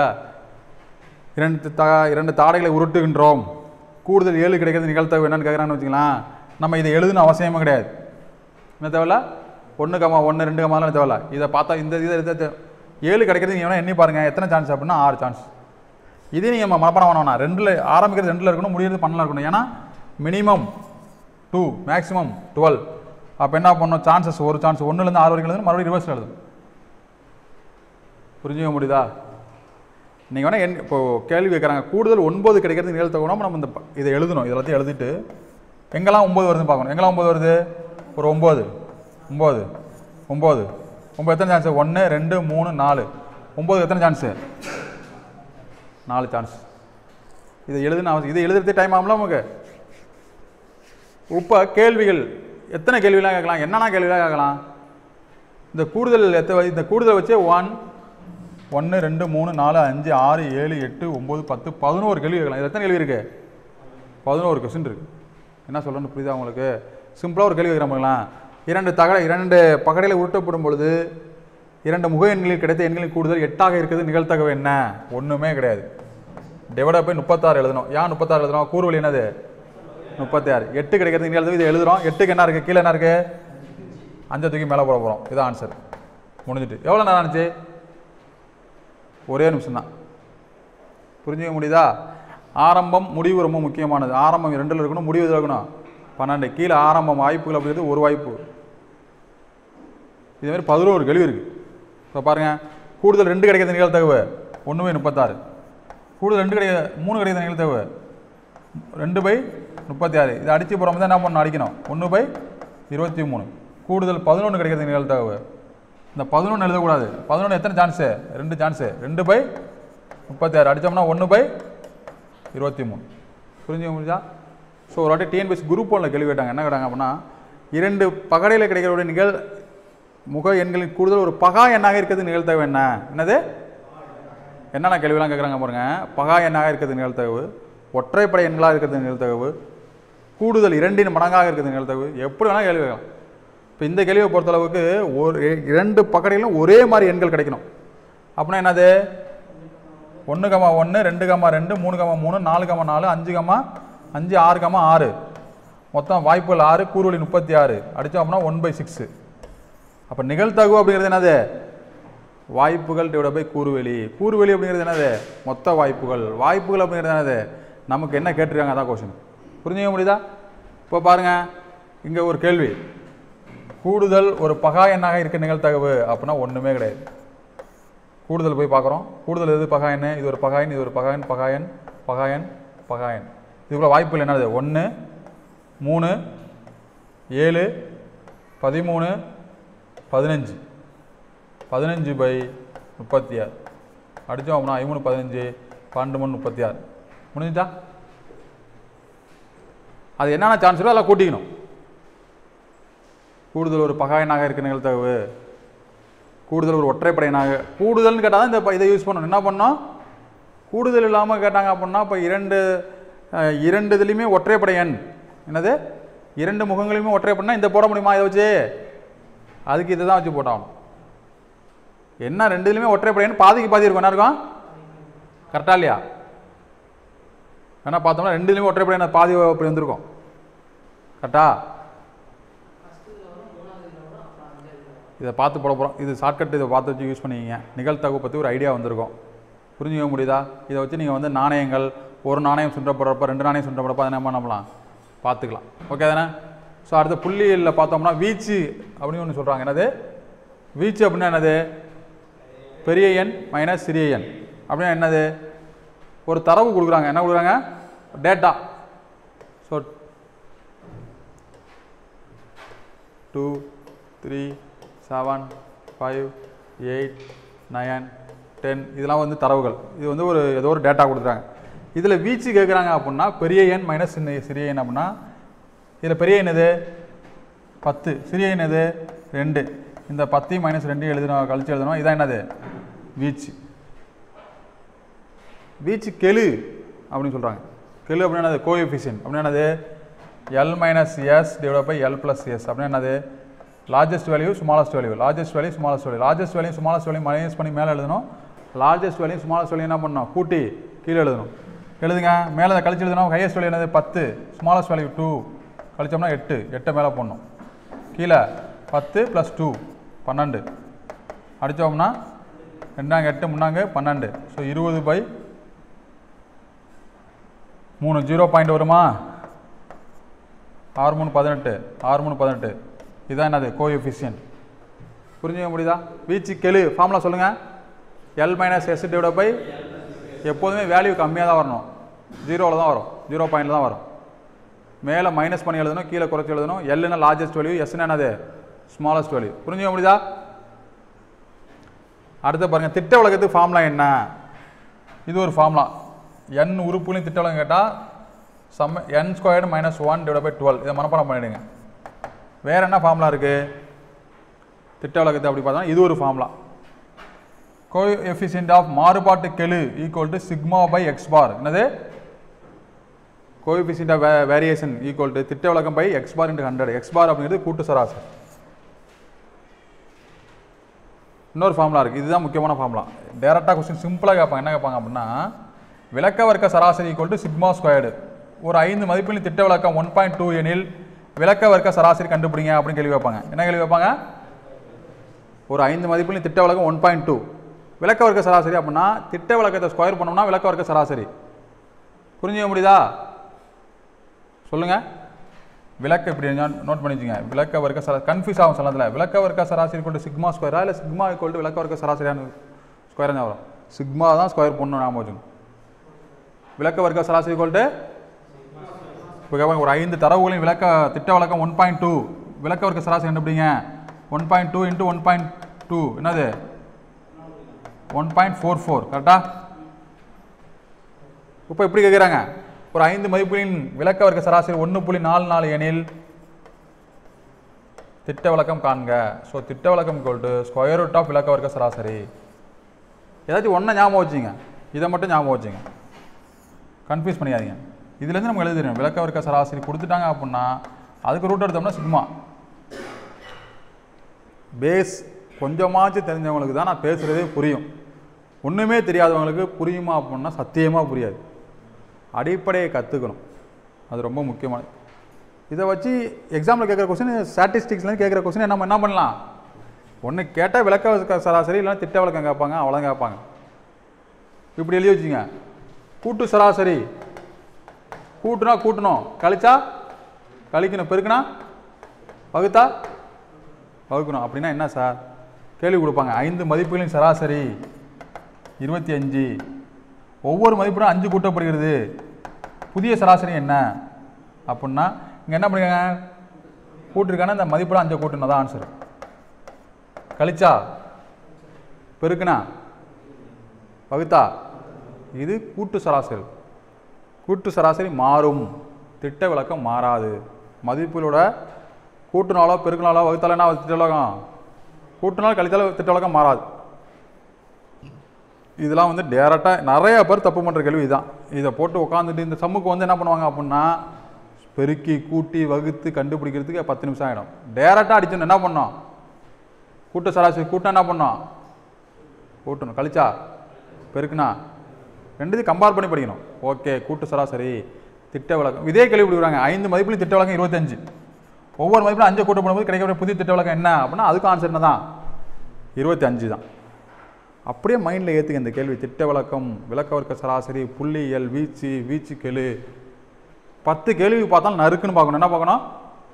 இரண்டு தாடைகளை உருட்டுகின்றோம், கூடுதல் 7 கிடைக்கிறது நிகழ்த்தகவு என்னன்னு கேட்குறான்னு வச்சுக்கலாம். நம்ம இதை எழுதுன அவசியமே கிடையாது. என்ன தேவையில்ல? 1, 1 2, தேவையில்ல. இதை பார்த்தா இந்த இதை 7 கிடைக்கிறது நீங்கள் வேணால் எண்ணி பாருங்கள். எத்தனை சான்ஸ் அப்படின்னா 6 சான்ஸ். இதே நீங்கள் மனப்பாடம் பண்ண வேணாம். 2ல் ஆரம்பிக்கிறது 2ல் இருக்கணும், முடிகிறது 12 இருக்கணும். ஏன்னா மினிமம் 2 மேக்ஸிமம் 12. அப்போ என்ன பண்ணணும்? சான்சஸ் ஒரு சான்ஸ் 1லேருந்து 6 வரைக்கும் எழுதணும், மறுபடியும் ரிவர்ஸில் எழுதணும். புரிஞ்சுக்க முடியுதா? நீங்கள் வேணால் இப்போது கேள்வி கேட்குறாங்க, கூடுதல் 9 கிடைக்கிறது நிகழ்த்தகவுனா நம்ம இந்த இதை எழுதணும். இதெல்லாத்தையும் எழுதிட்டு எங்கெல்லாம் 9 வருதுன்னு பார்க்கணும். எங்கெல்லாம் 9 வருது? ஒரு 9 9 9 9 எத்தனை சான்ஸு? 1 2 3 4 9 எத்தனை சான்ஸு? 4 சான்ஸ். இதை எழுதுன அவசியம். இதை எழுதுறதே டைம் ஆகும்ல நமக்கு. இப்போ கேள்விகள் எத்தனை கேள்விலாம் கேட்கலாம், என்னென்ன கேள்விலாம் கேட்கலாம்? இந்த கூடுதல் வச்சு 1 1 2 3 4 5 6 7 8 9 10 11 கேள்வி கேட்கலாம். இது எத்தனை கேள்வி இருக்குது? 11 கொஸ்டின் இருக்குது. என்ன சொல்கிறேன்னு புரியுதா உங்களுக்கு? சிம்பிளாக ஒரு கேள்வி கேட்குறாங்களா, 2 பகடையில் உருட்டப்படும் பொழுது 2 முக எண்களில் கிடைத்த எண்களின் கூடுதல் 8ஆக இருக்கிறது நிகழ்த்தகவு என்ன? ஒன்றுமே கிடையாது. டிவைட் பை 36 எழுதணும். ஏன் 36 எழுதணும்? கூறுவழி என்னது? 36. 8 கிடைக்கிறது நிகழ்த்தகவு. இதை எழுதுகிறோம். 8க்கு என்ன இருக்குது? கீழே என்ன இருக்குது? 5 தூக்கி மேலே போட போகிறோம். இதான் ஆன்சர். முடிஞ்சிட்டு. எவ்வளோ நேரம் ஆனிச்சு? ஒரே நிமிஷம் தான். புரிஞ்சுக்க முடியுதா? ஆரம்பம் முடிவு ரொம்ப முக்கியமானது. ஆரம்பம் 2ல் இருக்கணும், முடிவு இதில் இருக்கணும் 12. கீழே ஆரம்பம் வாய்ப்புகள் அப்படிங்கிறது ஒரு வாய்ப்பு. இதேமாதிரி 11 கேள்வி இருக்குது. இப்போ பாருங்கள், கூடுதல் 2 கிடைக்கிறது நிகழ்த்தகவு 1 பை 36. கூடுதல் 3 கிடைக்கிறது நிகழ்த்தகவு 2 பை 36. இதை அடித்து போகிற தான் என்ன பண்ணணும்? அடிக்கணும். 1 பை 23. கூடுதல் 11 கிடைக்கிறது நிகழ்த்தகவு. இந்த 11 எழுதக்கூடாது. 11 எத்தனை சான்ஸு? 2 சான்ஸு. 2 பை 36 அடித்தோம்னா 1 பை 23. புரிஞ்சுக்க முடிஞ்சா? ஸோ ஒரு வாட்டி டிஎன்பிஎஸ்சி குரூப் 1ல் கேள்வி கேட்டாங்க. என்ன கேட்டாங்க அப்படின்னா, 2 பகடையில் கிடைக்கிறவுடைய முக எண்களின் கூடுதல் ஒரு பகா எண்ணாக இருக்கிறது நிகழ்த்தகவு என்ன? என்னது? என்னென்ன கேள்விலாம் கேட்குறாங்க பாருங்க. பகா எண்ணாக இருக்கிறது நிகழ்த்தகவு, ஒற்றைப்படை எண்களாக இருக்கிறது நிகழ்த்தகவு, கூடுதல் 2 மடங்காக இருக்கிறது நிகழ்த்தகவு. எப்படி வேணால் கேள்வி கேட்கலாம். இப்போ இந்த கேள்வியை பொறுத்தளவுக்கு 2 பகடையிலும் ஒரே மாதிரி எண்கள் கிடைக்கணும். அப்படின்னா என்னது? 1, 1 2, 2 3, 3 4, 4 5, 5 6, 6 மொத்தம் வாய்ப்புகள் 6, கூறுவழி 36 அடித்தோம் அப்படின்னா 1/6. அப்போ நிகழ்த்தகவு அப்படிங்கிறது என்னது? வாய்ப்புகள் டிவைட் பை கூறுவெளி. கூறுவெளி அப்படிங்கிறது என்னது? மொத்த வாய்ப்புகள். வாய்ப்புகள் அப்படிங்கிறது என்னது? நமக்கு என்ன கேட்டிருக்காங்க அதான் கொஸ்டின். புரிஞ்சுக்க முடியுதா? இப்போ பாருங்கள், இங்கே ஒரு கேள்வி, கூடுதல் ஒரு பகா எண்ணாக இருக்க நிகழ்த்தகவு அப்படின்னா ஒன்றுமே கிடையாது. கூடுதல் போய் பார்க்குறோம். கூடுதல் எது? பகா எண். இது ஒரு பகா எண், இது ஒரு பகா எண், பகா எண், பகா எண், பகா எண். இதுக்குள்ள வாய்ப்புகள் என்னது? 1 3 7 13 15 15 பை 36 அடித்தோம் அப்படின்னா 3 15 12 36 முடிஞ்சுட்டா? அது என்னென்ன சான்ஸ் அதெல்லாம் கூட்டிக்கணும். கூடுதல் ஒரு பகா எண்ணாக இருக்க நிகழ்த்தகவு, கூடுதல் ஒரு ஒற்றைப்படையனாக. கூடுதல்னு கேட்டால் தான் இந்த இதை யூஸ் பண்ணணும். என்ன பண்ணோம்? கூடுதல் இல்லாமல் கேட்டாங்க அப்படின்னா இப்போ இரண்டு இதுலேயுமே ஒற்றைப்படை எண். என்னது? 2 முகங்களையுமே ஒற்றைப்படைனா இந்த போட முடியுமா? இதை வச்சு அதுக்கு இதை தான் வச்சு போட்டாகணும். என்ன 2 ஒற்றைப்படை எண் பாதிக்கு பாதி இருக்கும். என்ன இருக்கும்? கரெக்டா இல்லையா? ஏன்னா பார்த்தோம்னா 2 ஒற்றைப்படை எண் பாதி அப்படி வந்திருக்கும். கரெக்டா? இதை பார்த்து போட போகிறோம். இது ஷார்ட்கட். இதை பார்த்து வச்சு யூஸ் பண்ணிக்கிங்க. நிகழ்த்தகவு பற்றி ஒரு ஐடியா வந்திருக்கும். புரிஞ்சுக்க முடியுதா? இதை வச்சு நீங்கள் வந்து நாணயங்கள், ஒரு நாணயம் சுற்றப்படுறப்ப 2 நாணயம் சுற்றப்படுறப்ப அதை என்ன பண்ணலாம்? பார்த்துக்கலாம். ஓகே தானே? ஸோ அடுத்த புள்ளியில் பார்த்தோம்னா வீச்சு அப்படின்னு ஒன்று சொல்கிறாங்க. என்னது வீச்சு அப்படின்னா? என்னது? பெரிய எண் மைனஸ் சிறிய எண் அப்படின்னா என்னது? ஒரு தரவு கொடுக்குறாங்க. என்ன கொடுக்குறாங்க? டேட்டா. ஸோ 2 3 7 5 8 9 10 இதெல்லாம் வந்து தரவுகள். இது வந்து ஒரு ஏதோ ஒரு டேட்டா கொடுத்துறாங்க. இதில் வீச்சு கேட்குறாங்க அப்படின்னா பெரிய எண் மைனஸ் சிறிய எண் அப்படின்னா இதில் பெரிய எண் எது 10, சிறிய எண் எது 2. இந்த 10 மைனஸ் 2 எழுதணும், கழிச்சு எழுதணும். இதான் என்னது வீச்சு. வீச்சு கெழு அப்படின்னு சொல்கிறாங்க. கெழு அப்படின்னா என்னது கோஎஃபிஷியன்ட் அப்படின்னா என்னது L minus S divide by L plus S அப்படின்னா என்னது largest value smallest value, largest value smallest value. Largest value smallest value minus பண்ணி மேலே எழுதணும், லார்ஜஸ்ட் வேல்யூ ஸ்மாலஸ்ட் வேல்யூ என்ன பண்ணணும் கூட்டி கீழே எழுதணும். எழுதுங்க. மேலே அதை கழிச்சு எழுதணும். ஹையஸ்ட் வேல்யூ என்னது 10, ஸ்மாலஸ்ட் வேல்யூ 2, கழிச்சோம்னா 8, 8 மேலே போடணும். கீழே 10 + 2 12 அடித்தோம்னா 2 8 3 12. ஸோ 20/3 0 பாயிண்ட் வருமா? 6 3 18, 6 3 18. இதுதான் என்னது கோஎஃபிஷியன்ட். புரிஞ்சுக்க முடியுதா? வீச்சு கெழு ஃபார்முலா சொல்லுங்கள். L minus S divide by எப்போதுமே வேல்யூ கம்மியாக தான் வரணும், 0ல் தான் வரும், 0 பாயிண்டில் தான் வரும். மேலே மைனஸ் பண்ணி எழுதணும், கீழே குறைச்சி எழுதணும். எல்னா லார்ஜஸ்ட் வேல்யூ, எஸ்னா என்னது ஸ்மாலஸ்ட் வேல்யூ. புரிஞ்சுக்க முடியுதா? அடுத்து பாருங்கள் திட்ட விளக்கத்துக்கு ஃபார்முலா என்ன? இது ஒரு ஃபார்முலா. n உறுப்புகளையும் திட்ட விளக்கம் கேட்டால் n² - 1 டிவைட் பை 12. இதை மனப்பாடம் பண்ணிவிடுங்க. வேறு என்ன ஃபார்முலா இருக்குது திட்ட விளக்கத்தை அப்படி பார்த்தா இது ஒரு ஃபார்முலா. கோஎஃபிஷியன்ட் ஆஃப் மாறுபாட்டு கெழு equal to sigma by x bar. என்னது coefficient of variation equal to திட்ட விளக்கம் by x bar into 100. X bar அப்படிங்கிறது கூட்டு சராசரி. இன்னொரு ஃபார்முலா இருக்குது. இதுதான் முக்கியமான ஃபார்முலா. டேரெக்டாக கொஸ்டின் சிம்பிளாக கேட்பாங்க. என்ன கேட்பாங்க அப்படின்னா விளக்க வர்க்க சராசரி ஈக்குவல் டு சிக்மா ஸ்கொயர்டு. ஒரு 5 மதிப்பெண் திட்ட விளக்கம் 1.2 எனில் விளக்க வர்க்க சராசரி கண்டுபிடிங்க அப்படின்னு கேள்வி வைப்பாங்க. என்ன கேள்வி வைப்பாங்க? ஒரு 5 மதிப்பெண் திட்ட விளக்கம் 1.2 விளக்க வர்க்க சராசரி அப்படின்னா திட்ட விளக்கத்தை ஸ்கொயர் பண்ணோம்னா விளக்க வர்க்க சராசரி. புரிஞ்சுக்க முடியுதா? சொல்லுங்க. விளக்க இப்படி நோட் பண்ணி வச்சுங்க. விளக்க வர்க்க சராசரி கன்ஃபியூஸ் ஆகும் சொல்லத்தில். விளக்க வர்க்க சராசரி கொண்டு சிக்மா ஸ்கொயரா இல்லை சிக்மா ஈக்குவல் விளக்க வர்க்க சராசரியான ஸ்கொயர் தான் வரும். சிக்மா தான் ஸ்கொயர் பண்ணணும் ஞாபகம் வச்சுங்க. விளக்க வர்க்க சராசரி கொண்டு ஒரு 5 தரவுகளின் விளக்க திட்ட விளக்கம் 1.2 விளக்க வர்க்க சராசரி கண்டுபிடிங்க. 1.2 × 1.2 என்னது 1.44. கரெக்டா? இப்போ எப்படி கேட்குறாங்க? ஒரு 5 மதிப்புகளின் விளக்க வர்க்க சராசரி 1.44 எனில் திட்ட விளக்கம் காண்க. ஸோ திட்ட விளக்கம் equal to square root of விளக்க வர்க்க சராசரி. ஏதாச்சும் ஒன்றை ஞாபகம் வச்சுங்க, இதை மட்டும் ஞாபகம் வச்சுங்க, கன்ஃபியூஸ் பண்ணியாதீங்க. இதுலேருந்து நமக்கு எழுத தெரியும். விளக்க வர்க்க சராசரி கொடுத்துட்டாங்க அப்படின்னா அதுக்கு ரூட் எடுத்தோம்னா சிக்மா. பேஸ் கொஞ்சமாச்சு தெரிஞ்சவங்களுக்கு தான் நான் பேசுகிறதே புரியும். ஒன்றுமே தெரியாதவங்களுக்கு புரியுமா அப்படின்னா சத்தியமாக புரியாது. அடிப்படையை கற்றுக்கணும், அது ரொம்ப முக்கியமானது. இதை வச்சு எக்ஸாமில் கேட்குற கொஸ்டின், ஸ்டாட்டிஸ்டிக்ஸ்லேருந்து கேட்குற கொஸ்டின் நம்ம என்ன பண்ணலாம்? ஒன்று கேட்டால் விளக்க வர்க்க சராசரி, இல்லைன்னா திட்ட விளக்கம் கேட்பாங்க, அவ்வளோ கேட்பாங்க. இப்படி எழுதி வச்சுங்க. கூட்டு சராசரி கூட்டுனா கூட்டணும், கழிச்சா கழிக்கணும், பெருக்குனா வகுத்தா வகுக்கணும். அப்படின்னா என்ன சார் கேள்வி கொடுப்பாங்க. 5 மதிப்புகளின் சராசரி 25, ஒவ்வொரு மதிப்பும் 5 கூட்டப்படுகிறது, புதிய சராசரி என்ன அப்படின்னா இங்கே என்ன பண்ணுங்க கூட்டிருக்கான இந்த மதிப்புல 5 கூட்டணும் தான் ஆன்சர். கழிச்சா பெருக்குனா வகுத்தா இது கூட்டு சராசரி. கூட்டு சராசரி மாறும், திட்ட விளக்கம் மாறாது. மதிப்புகளோட கூட்டுனாலோ பெருக்கினாலோ வகுத்தாலும் என்ன திட்ட விளக்கம்? கூட்டுனாலும் கழித்தாலும் திட்ட விளக்கம் மாறாது. இதெல்லாம் வந்து டேரெக்டாக நிறைய பேர் தப்பு பண்ணுற கேள்வி இதுதான். இதை போட்டு உட்காந்துட்டு இந்த சம்முக்கு வந்து என்ன பண்ணுவாங்க அப்படின்னா பெருக்கி கூட்டி வகுத்து கண்டுபிடிக்கிறதுக்கு 10 நிமிஷம் ஆகிடும். டேரெக்டாக அடிச்சோன்னு என்ன பண்ணோம்? கூட்டு சராசரி கூட்டினா என்ன பண்ணோம்? கூட்டணும், கழிச்சா பெருக்குனா ரெண்டுத்தையும் கம்பேர் பண்ணி படிக்கணும். ஓகே, கூட்டு சராசரி திட்ட விளக்கம் இதே கேள்வி கொடுக்குறாங்க. 5 மதிப்புலையும் திட்ட விளக்கம் 25, ஒவ்வொரு மதிப்பில் 5 கூட்ட பண்ணும்போது கிடைக்கிற புதிய திட்ட விளக்கம் என்ன அப்படின்னா அதுக்கு ஆன்சர் என்ன தான்? 25 தான். அப்படியே மைண்டில் ஏற்றுக்க இந்த கேள்வி. திட்ட விளக்கம், விளக்க வர்க்க சராசரி, புள்ளியியல், வீச்சு, வீச்சு கெழு, 10 கேள்வி பார்த்தாலும் நறுக்குன்னு பார்க்கணும். என்ன பார்க்கணும்?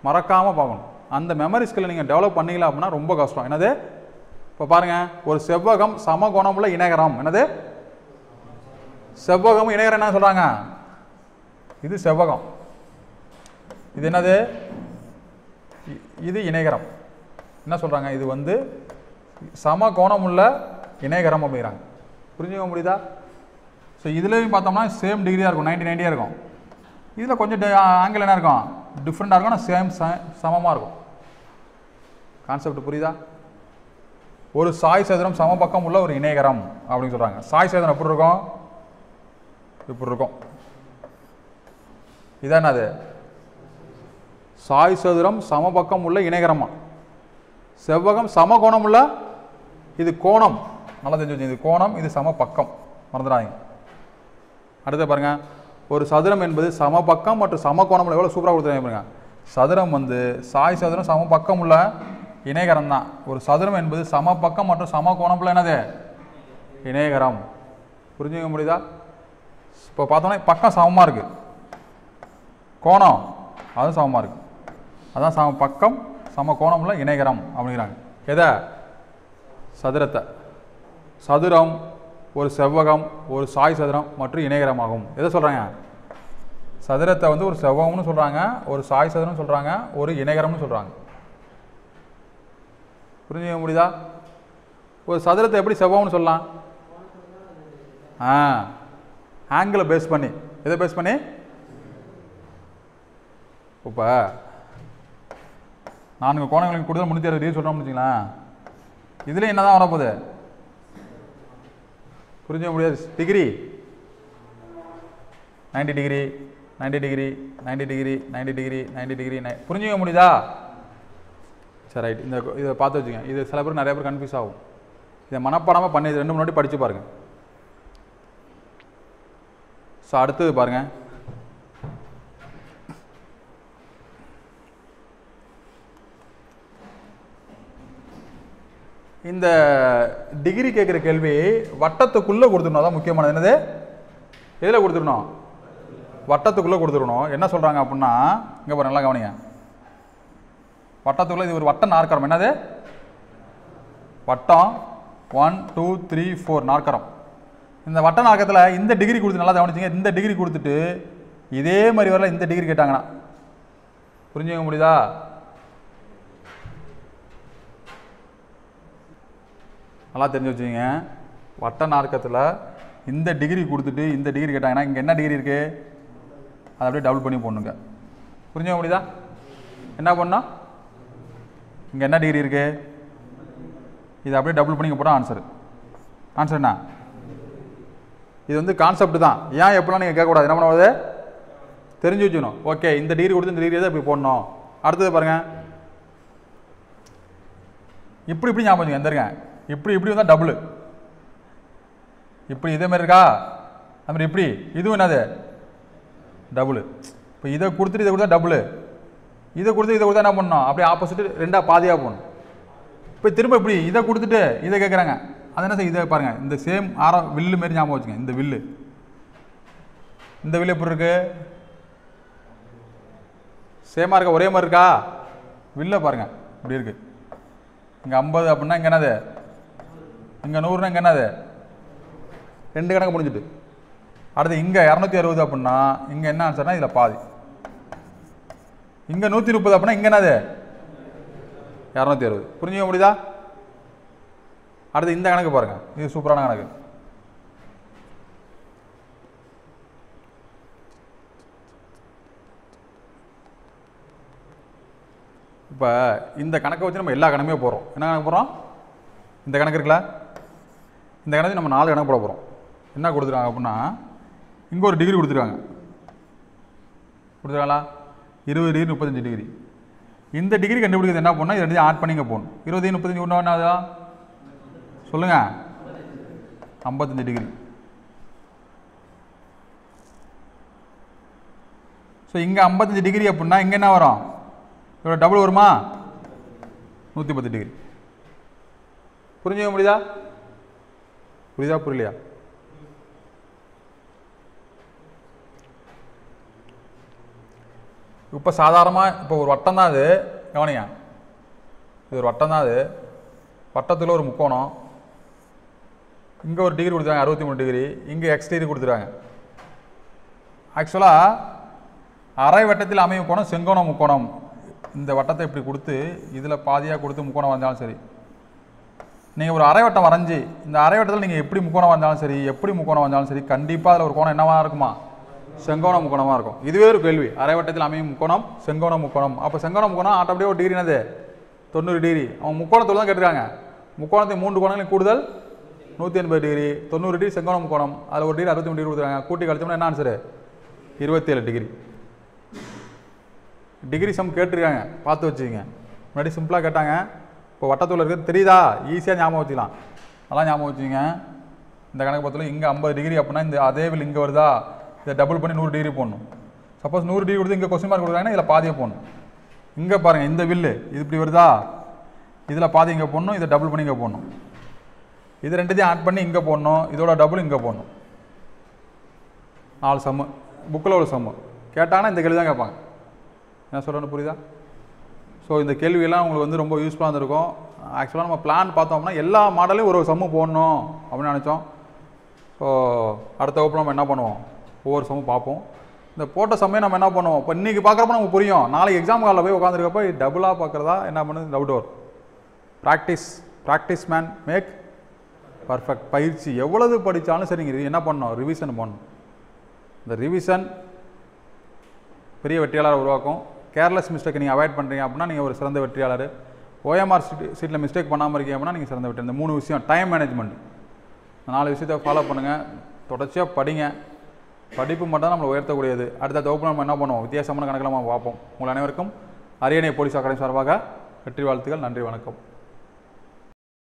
மறக்காமல் பார்க்கணும். அந்த மெமரி ஸ்கில்லை நீங்கள் டெவலப் பண்ணிக்கல அப்படின்னா ரொம்ப கஷ்டம். என்னது? இப்போ பாருங்கள், ஒரு செவ்வகம் சமகோணமுள்ள இணைகரம். என்னது? செவ்வகம் இணைகரம் என்ன சொல்கிறாங்க? இது செவ்வகம், இது என்னது? இது இணைகரம். என்ன சொல்கிறாங்க? இது வந்து சமகோணமுள்ள இணைகரம் அப்படிங்கிறாங்க. புரிஞ்சுக்க முடியுதா? ஸோ இதுலேயும் பார்த்தோம்னா சேம் டிகிரியாக இருக்கும், 90 இருக்கும். இதில் கொஞ்சம் ஆங்கிள் என்ன இருக்கும், டிஃப்ரெண்ட்டாக இருக்கும், ஆனால் சமமாக இருக்கும். கான்செப்ட் புரியுதா? ஒரு சாய் சதுரம் சமபக்கம் உள்ள ஒரு இணைகரம் அப்படின்னு சொல்கிறாங்க. சாய் சதுரம் எப்படி இருக்கும், இப்படி இருக்கும். இதான் அது சாய் சதுரம் சமபக்கம் உள்ள இணைகரமா. செவ்வகம் சமகோணம் உள்ள, இது கோணம், நல்லா தெரிஞ்சு வச்சு, இது கோணம், இது சமபக்கம், மறந்துடாதீங்க. அடுத்து பாருங்க, ஒரு சதுரம் என்பது சமபக்கம் மற்றும் சமகோணம் உள்ள, எவ்வளோ சூப்பராக கொடுத்துருங்க பாருங்க. சதுரம் வந்து சாய் சதுரம் சமபக்கம் உள்ள இணைகரம் தான். ஒரு சதுரம் என்பது சமபக்கம் மற்றும் சமகோணம் உள்ள என்னது, இணைகரம். புரிஞ்சுக்க முடியுதா? இப்போ பார்த்தோன்னா பக்கம் சமமாக இருக்குது, கோணம் அதுவும் சமமாக இருக்குது, அதான் சம பக்கம் சம கோணம் உள்ள இணைகரம் அப்படிங்கிறாங்க. எதை? சதுரத்தை. சதுரம் ஒரு செவ்வகம், ஒரு சாய் சதுரம் மற்றும் இணைகரமாகும். எதை சொல்கிறாங்க? சதுரத்தை வந்து ஒரு செவ்வகம்னு சொல்கிறாங்க, ஒரு சாய் சதுரம்னு சொல்கிறாங்க, ஒரு இணைகரம்னு சொல்கிறாங்க. புரிஞ்சுக்க முடியுதா? ஒரு சதுரத்தை எப்படி செவ்வகம்னு சொல்லலாம்? ஆங்கிளை பேஸ் பண்ணி. எதை பேஸ் பண்ணி? இப்போ 4 கோணங்களுக்கு கூடுதல் 360 டிகிரி சொல்கிறோம்னு வச்சுங்களேன், இதில் என்ன தான் வரப்போகுது? புரிஞ்சுக்க முடியாது. Degree 90 degree 90 degree 90 degree 90 degree 90 degree. புரிஞ்சுக்க முடியுதா? சரி, ரைட். இதை பார்த்து வச்சுங்க. இது சில பேர் நிறைய பேர் கன்ஃபியூஸ் ஆகும். இதை மனப்பாடமாக பண்ணி 2 முன்னாடி படித்து பாருங்கள். ஸோ அடுத்தது பாருங்கள், இந்த டிகிரி கேட்குற கேள்வி வட்டத்துக்குள்ளே கொடுத்துடணும். அதான் முக்கியமானது. என்னது? எதில் கொடுத்துடணும்? வட்டத்துக்குள்ளே கொடுத்துடணும். என்ன சொல்கிறாங்க அப்படின்னா, இங்கே பாருங்க, நல்லா கவனிங்க. வட்டத்துக்குள்ளே இது ஒரு வட்ட நாற்கரம். என்னது? வட்டம் 1 2 3 4 நாற்கரம். இந்த வட்ட நாற்கரத்தில் இந்த டிகிரி கொடுத்து நல்லா கவனிச்சிங்க. இந்த டிகிரி கொடுத்துட்டு இதே மாதிரி வரல இந்த டிகிரி கேட்டாங்கன்னா, புரிஞ்சுக்க முடியுதா? நல்லா தெரிஞ்சு வச்சுங்க. வட்ட நாற்கரத்தில் இந்த டிகிரி கொடுத்துட்டு இந்த டிகிரி கேட்டாங்கன்னா, இங்கே என்ன டிகிரி இருக்குது, அதை அப்படியே டபுள் பண்ணி போடணுங்க. புரிஞ்சுக்க முடியுதா? என்ன பண்ணோம், இங்கே என்ன டிகிரி இருக்குது, இதை அப்படியே டபுள் பண்ணி போட்டால் ஆன்சர். ஆன்சர் என்ன? இது வந்து கான்செப்ட் தான். ஏன் எப்படிலாம் நீங்கள் கேட்கக்கூடாது. என்ன பண்ணுவது? தெரிஞ்சு வச்சுக்கணும். ஓகே, இந்த டிகிரி கொடுத்து இந்த டிகிரி தான் இப்படி போடணும். அடுத்தது பாருங்கள், இப்படி இப்படி ஞாபகம் வச்சுங்க. எந்தருங்க இப்படி இப்படி வந்தால் டபுள். இப்படி இதே மாதிரி இருக்கா, அது மாதிரி இப்படி இதுவும் என்னது, டபுள். இப்போ இதை கொடுத்துட்டு இதை கொடுத்தா டபுள், இதை கொடுத்து இதை கொடுத்தா என்ன பண்ணணும், அப்படியே ஆப்போசிட் ரெண்டாக பாதியாக போகணும். இப்போ திரும்ப இப்படி இதை கொடுத்துட்டு இதை கேட்குறாங்க, அது என்ன? இதை பாருங்கள், இந்த சேம் ஆரம் வில்லு மாரி ஞாபகம் வச்சுங்க. இந்த வில்லு, இந்த வில்லு எப்படி இருக்கு, சேமாக இருக்கா, ஒரே மாதிரி இருக்கா? வில்லை பாருங்கள், இப்படி இருக்கு. இங்கே 50 அப்படின்னா இங்கே என்னது, இங்கே 100னா இங்கே என்னது, 2 கணக்கு முடிஞ்சுட்டு. அடுத்து இங்கே 260 அப்படின்னா இங்கே என்ன ஆன்சர்னா இதில் பாதி. இங்கே 130 அப்படின்னா இங்கே என்னது, 260. புரிஞ்சுக்க முடியுதா? அடுத்து இந்த கணக்கு பாருங்கள், இது சூப்பரான கணக்கு. இப்போ இந்த கணக்கை வச்சு நம்ம எல்லா கணக்குமே போகிறோம். என்ன கணக்கு போகிறோம்? இந்த கணக்கு இருக்குல்ல, இந்த கணக்கு நம்ம 4 கணக்கு போட போகிறோம். என்ன கொடுத்துருக்காங்க அப்படின்னா, இங்கே ஒரு டிகிரி கொடுத்துருக்காங்க. கொடுத்துருக்காங்களா? 20 டிகிரி 35 டிகிரி. இந்த டிகிரி கண்டுபிடிக்கிறது என்ன பண்ணால், இது ஆட் பண்ணிங்க போகணும். 20 35 ஒன்று என்னதா சொல்லுங்கள், 55 டிகிரி. ஸோ இங்கே 55 டிகிரி அப்படின்னா இங்கே என்ன வரும், இவ்வளோ டபுள் வருமா, 110 டிகிரி. புரிஞ்சுக்க முடியுதா? புரியுதா புரியலையா? இப்போ சாதாரணமாக இப்போ ஒரு வட்டம் தான் அது, கவனிங்க. இது ஒரு வட்டம் தான் அது. வட்டத்தில் ஒரு முக்கோணம், இங்கே ஒரு டிகிரி கொடுத்துருக்காங்க 63 டிகிரி, இங்கே எக்ஸ் டிகிரி கொடுத்துருக்காங்க. ஆக்சுவலாக அரை வட்டத்தில் அமையும் முக்கோணம் செங்கோணம் முக்கோணம். இந்த வட்டத்தை இப்படி கொடுத்து இதில் பாதியாக கொடுத்து முக்கோணம் வந்தாலும் சரி, நீங்கள் ஒரு அரைவட்டம் வரைஞ்சி இந்த அரைவட்டத்தில் நீங்கள் எப்படி முக்கோணம் வந்தாலும் சரி, எப்படி முக்கோணம் வந்தாலும் சரி, கண்டிப்பாக அதில் ஒரு கோணம் என்னவாக இருக்குமா? செங்கோண முக்கோணமாக இருக்கும். இதுவே ஒரு கேள்வி. அரைவட்டத்தில் அமையும் முக்கோணம் செங்கோண முக்கோணம். அப்போ செங்கோண முக்கோணம் ஆட்டோமேட்டிக் ஒரு டிகிரி என்னது? 90 டிகிரி. அவங்க முக்கோணத்தில் தான் கேட்டிருக்காங்க. முக்கோணத்தை 3 கோணங்களில் கூடுதல் 180 டிகிரி. 90 டிகிரி செங்கோண முக்கோணம். அதில் ஒரு டிகிரி 63 டிகிரி கொடுத்துருக்காங்க. கூட்டி கழிச்சோம்னா என்ன ஆன்சரு? 27 டிகிரி. டிகிரி சம் கேட்டிருக்காங்க, பார்த்து வச்சுக்கோங்க. முன்னாடி சிம்பிளாக கேட்டாங்க, இப்போ வட்டத்தூள் இருக்கிறது தெரியுதா? ஈஸியாக ஞாபகம் வச்சுக்கலாம். அதெல்லாம் ஞாபகம் வச்சுங்க. இந்த கணக்கு பொறுத்தவரை இங்கே 50 டிகிரி அப்படின்னா இந்த அதே வில் இங்கே வருதா? இதை டபுள் பண்ணி 100 டிகிரி போடணும். சப்போஸ் 100 டிகிரி கொடுத்து இங்கே கொஸ்டின் மார்க் கொடுக்குறாங்கன்னா இதில் பாதியை போடணும். இங்கே பாருங்கள், இந்த வில்லு இது இப்படி வருதா? இதில் பாதி இங்கே போடணும், இதை டபுள் பண்ணி இங்கே போடணும். இது ரெண்டுத்தையும் ஆட் பண்ணி இங்கே போடணும், இதோட டபுள் இங்கே போடணும். 4 சம்மு புக்கில் ஒரு சம்மு கேட்டாங்கன்னா இந்த கேள்வி தான் கேட்பாங்க. என்ன சொல்கிறேன்னு புரியுதா? ஸோ இந்த கேள்வியெல்லாம் உங்களுக்கு வந்து ரொம்ப யூஸ்ஃபுல்லாக இருந்திருக்கும். ஆக்சுவலாக நம்ம பிளான் பார்த்தோம்னா எல்லா மாடலையும் ஒரு சம்மு போடணும் அப்படின்னு நினச்சோம். ஸோ அடுத்த வகுப்பு நம்ம என்ன பண்ணுவோம்? ஒவ்வொரு சம்மும் பார்ப்போம். இந்த போட்ட சமயம் நம்ம என்ன பண்ணுவோம்? இப்போ இன்றைக்கி பார்க்குறப்ப நமக்கு புரியும். நாளைக்கு எக்ஸாம் காலில் போய் உட்காந்துருக்கப்போ டபுளாக பார்க்குறதா என்ன பண்ணுது டவுட் வரும். Practice man make perfect. பயிற்சி எவ்வளவு படித்தாலும் சரி நீங்கள் என்ன பண்ணணும்? ரிவிஷன் பண்ணணும். இந்த ரிவிஷன் பெரிய வெற்றியாளரை உருவாக்கும். கேர்லெஸ் மிஸ்டேக் நீங்கள் அவாய்ட் பண்ணுறீங்க அப்படின்னா நீங்கள் ஒரு சிறந்த வெற்றியாளர். ஓஎம்ஆர் சீட்டில் மிஸ்டேக் பண்ணாமல் இருக்கீங்க அப்படின்னா நீங்கள் சிறந்த வெற்றி. இந்த 3 விஷயம், டைம் மேனேஜ்மெண்ட், இந்த 4 விஷயத்தை ஃபாலோ பண்ணுங்கள். தொடர்ச்சியாக படிங்க. படிப்பு மட்டும் தான் நம்மளை உயர்த்தக்கூடியது. அடுத்த வகுப்பு நம்ம என்ன பண்ணுவோம்? வித்தியாசமான கணக்கில் நம்ம பார்ப்போம். உங்கள் அனைவருக்கும் அரியணை போலீஸ் அகாடமி சார்பாக வெற்றி வாழ்த்துக்கள். நன்றி, வணக்கம்.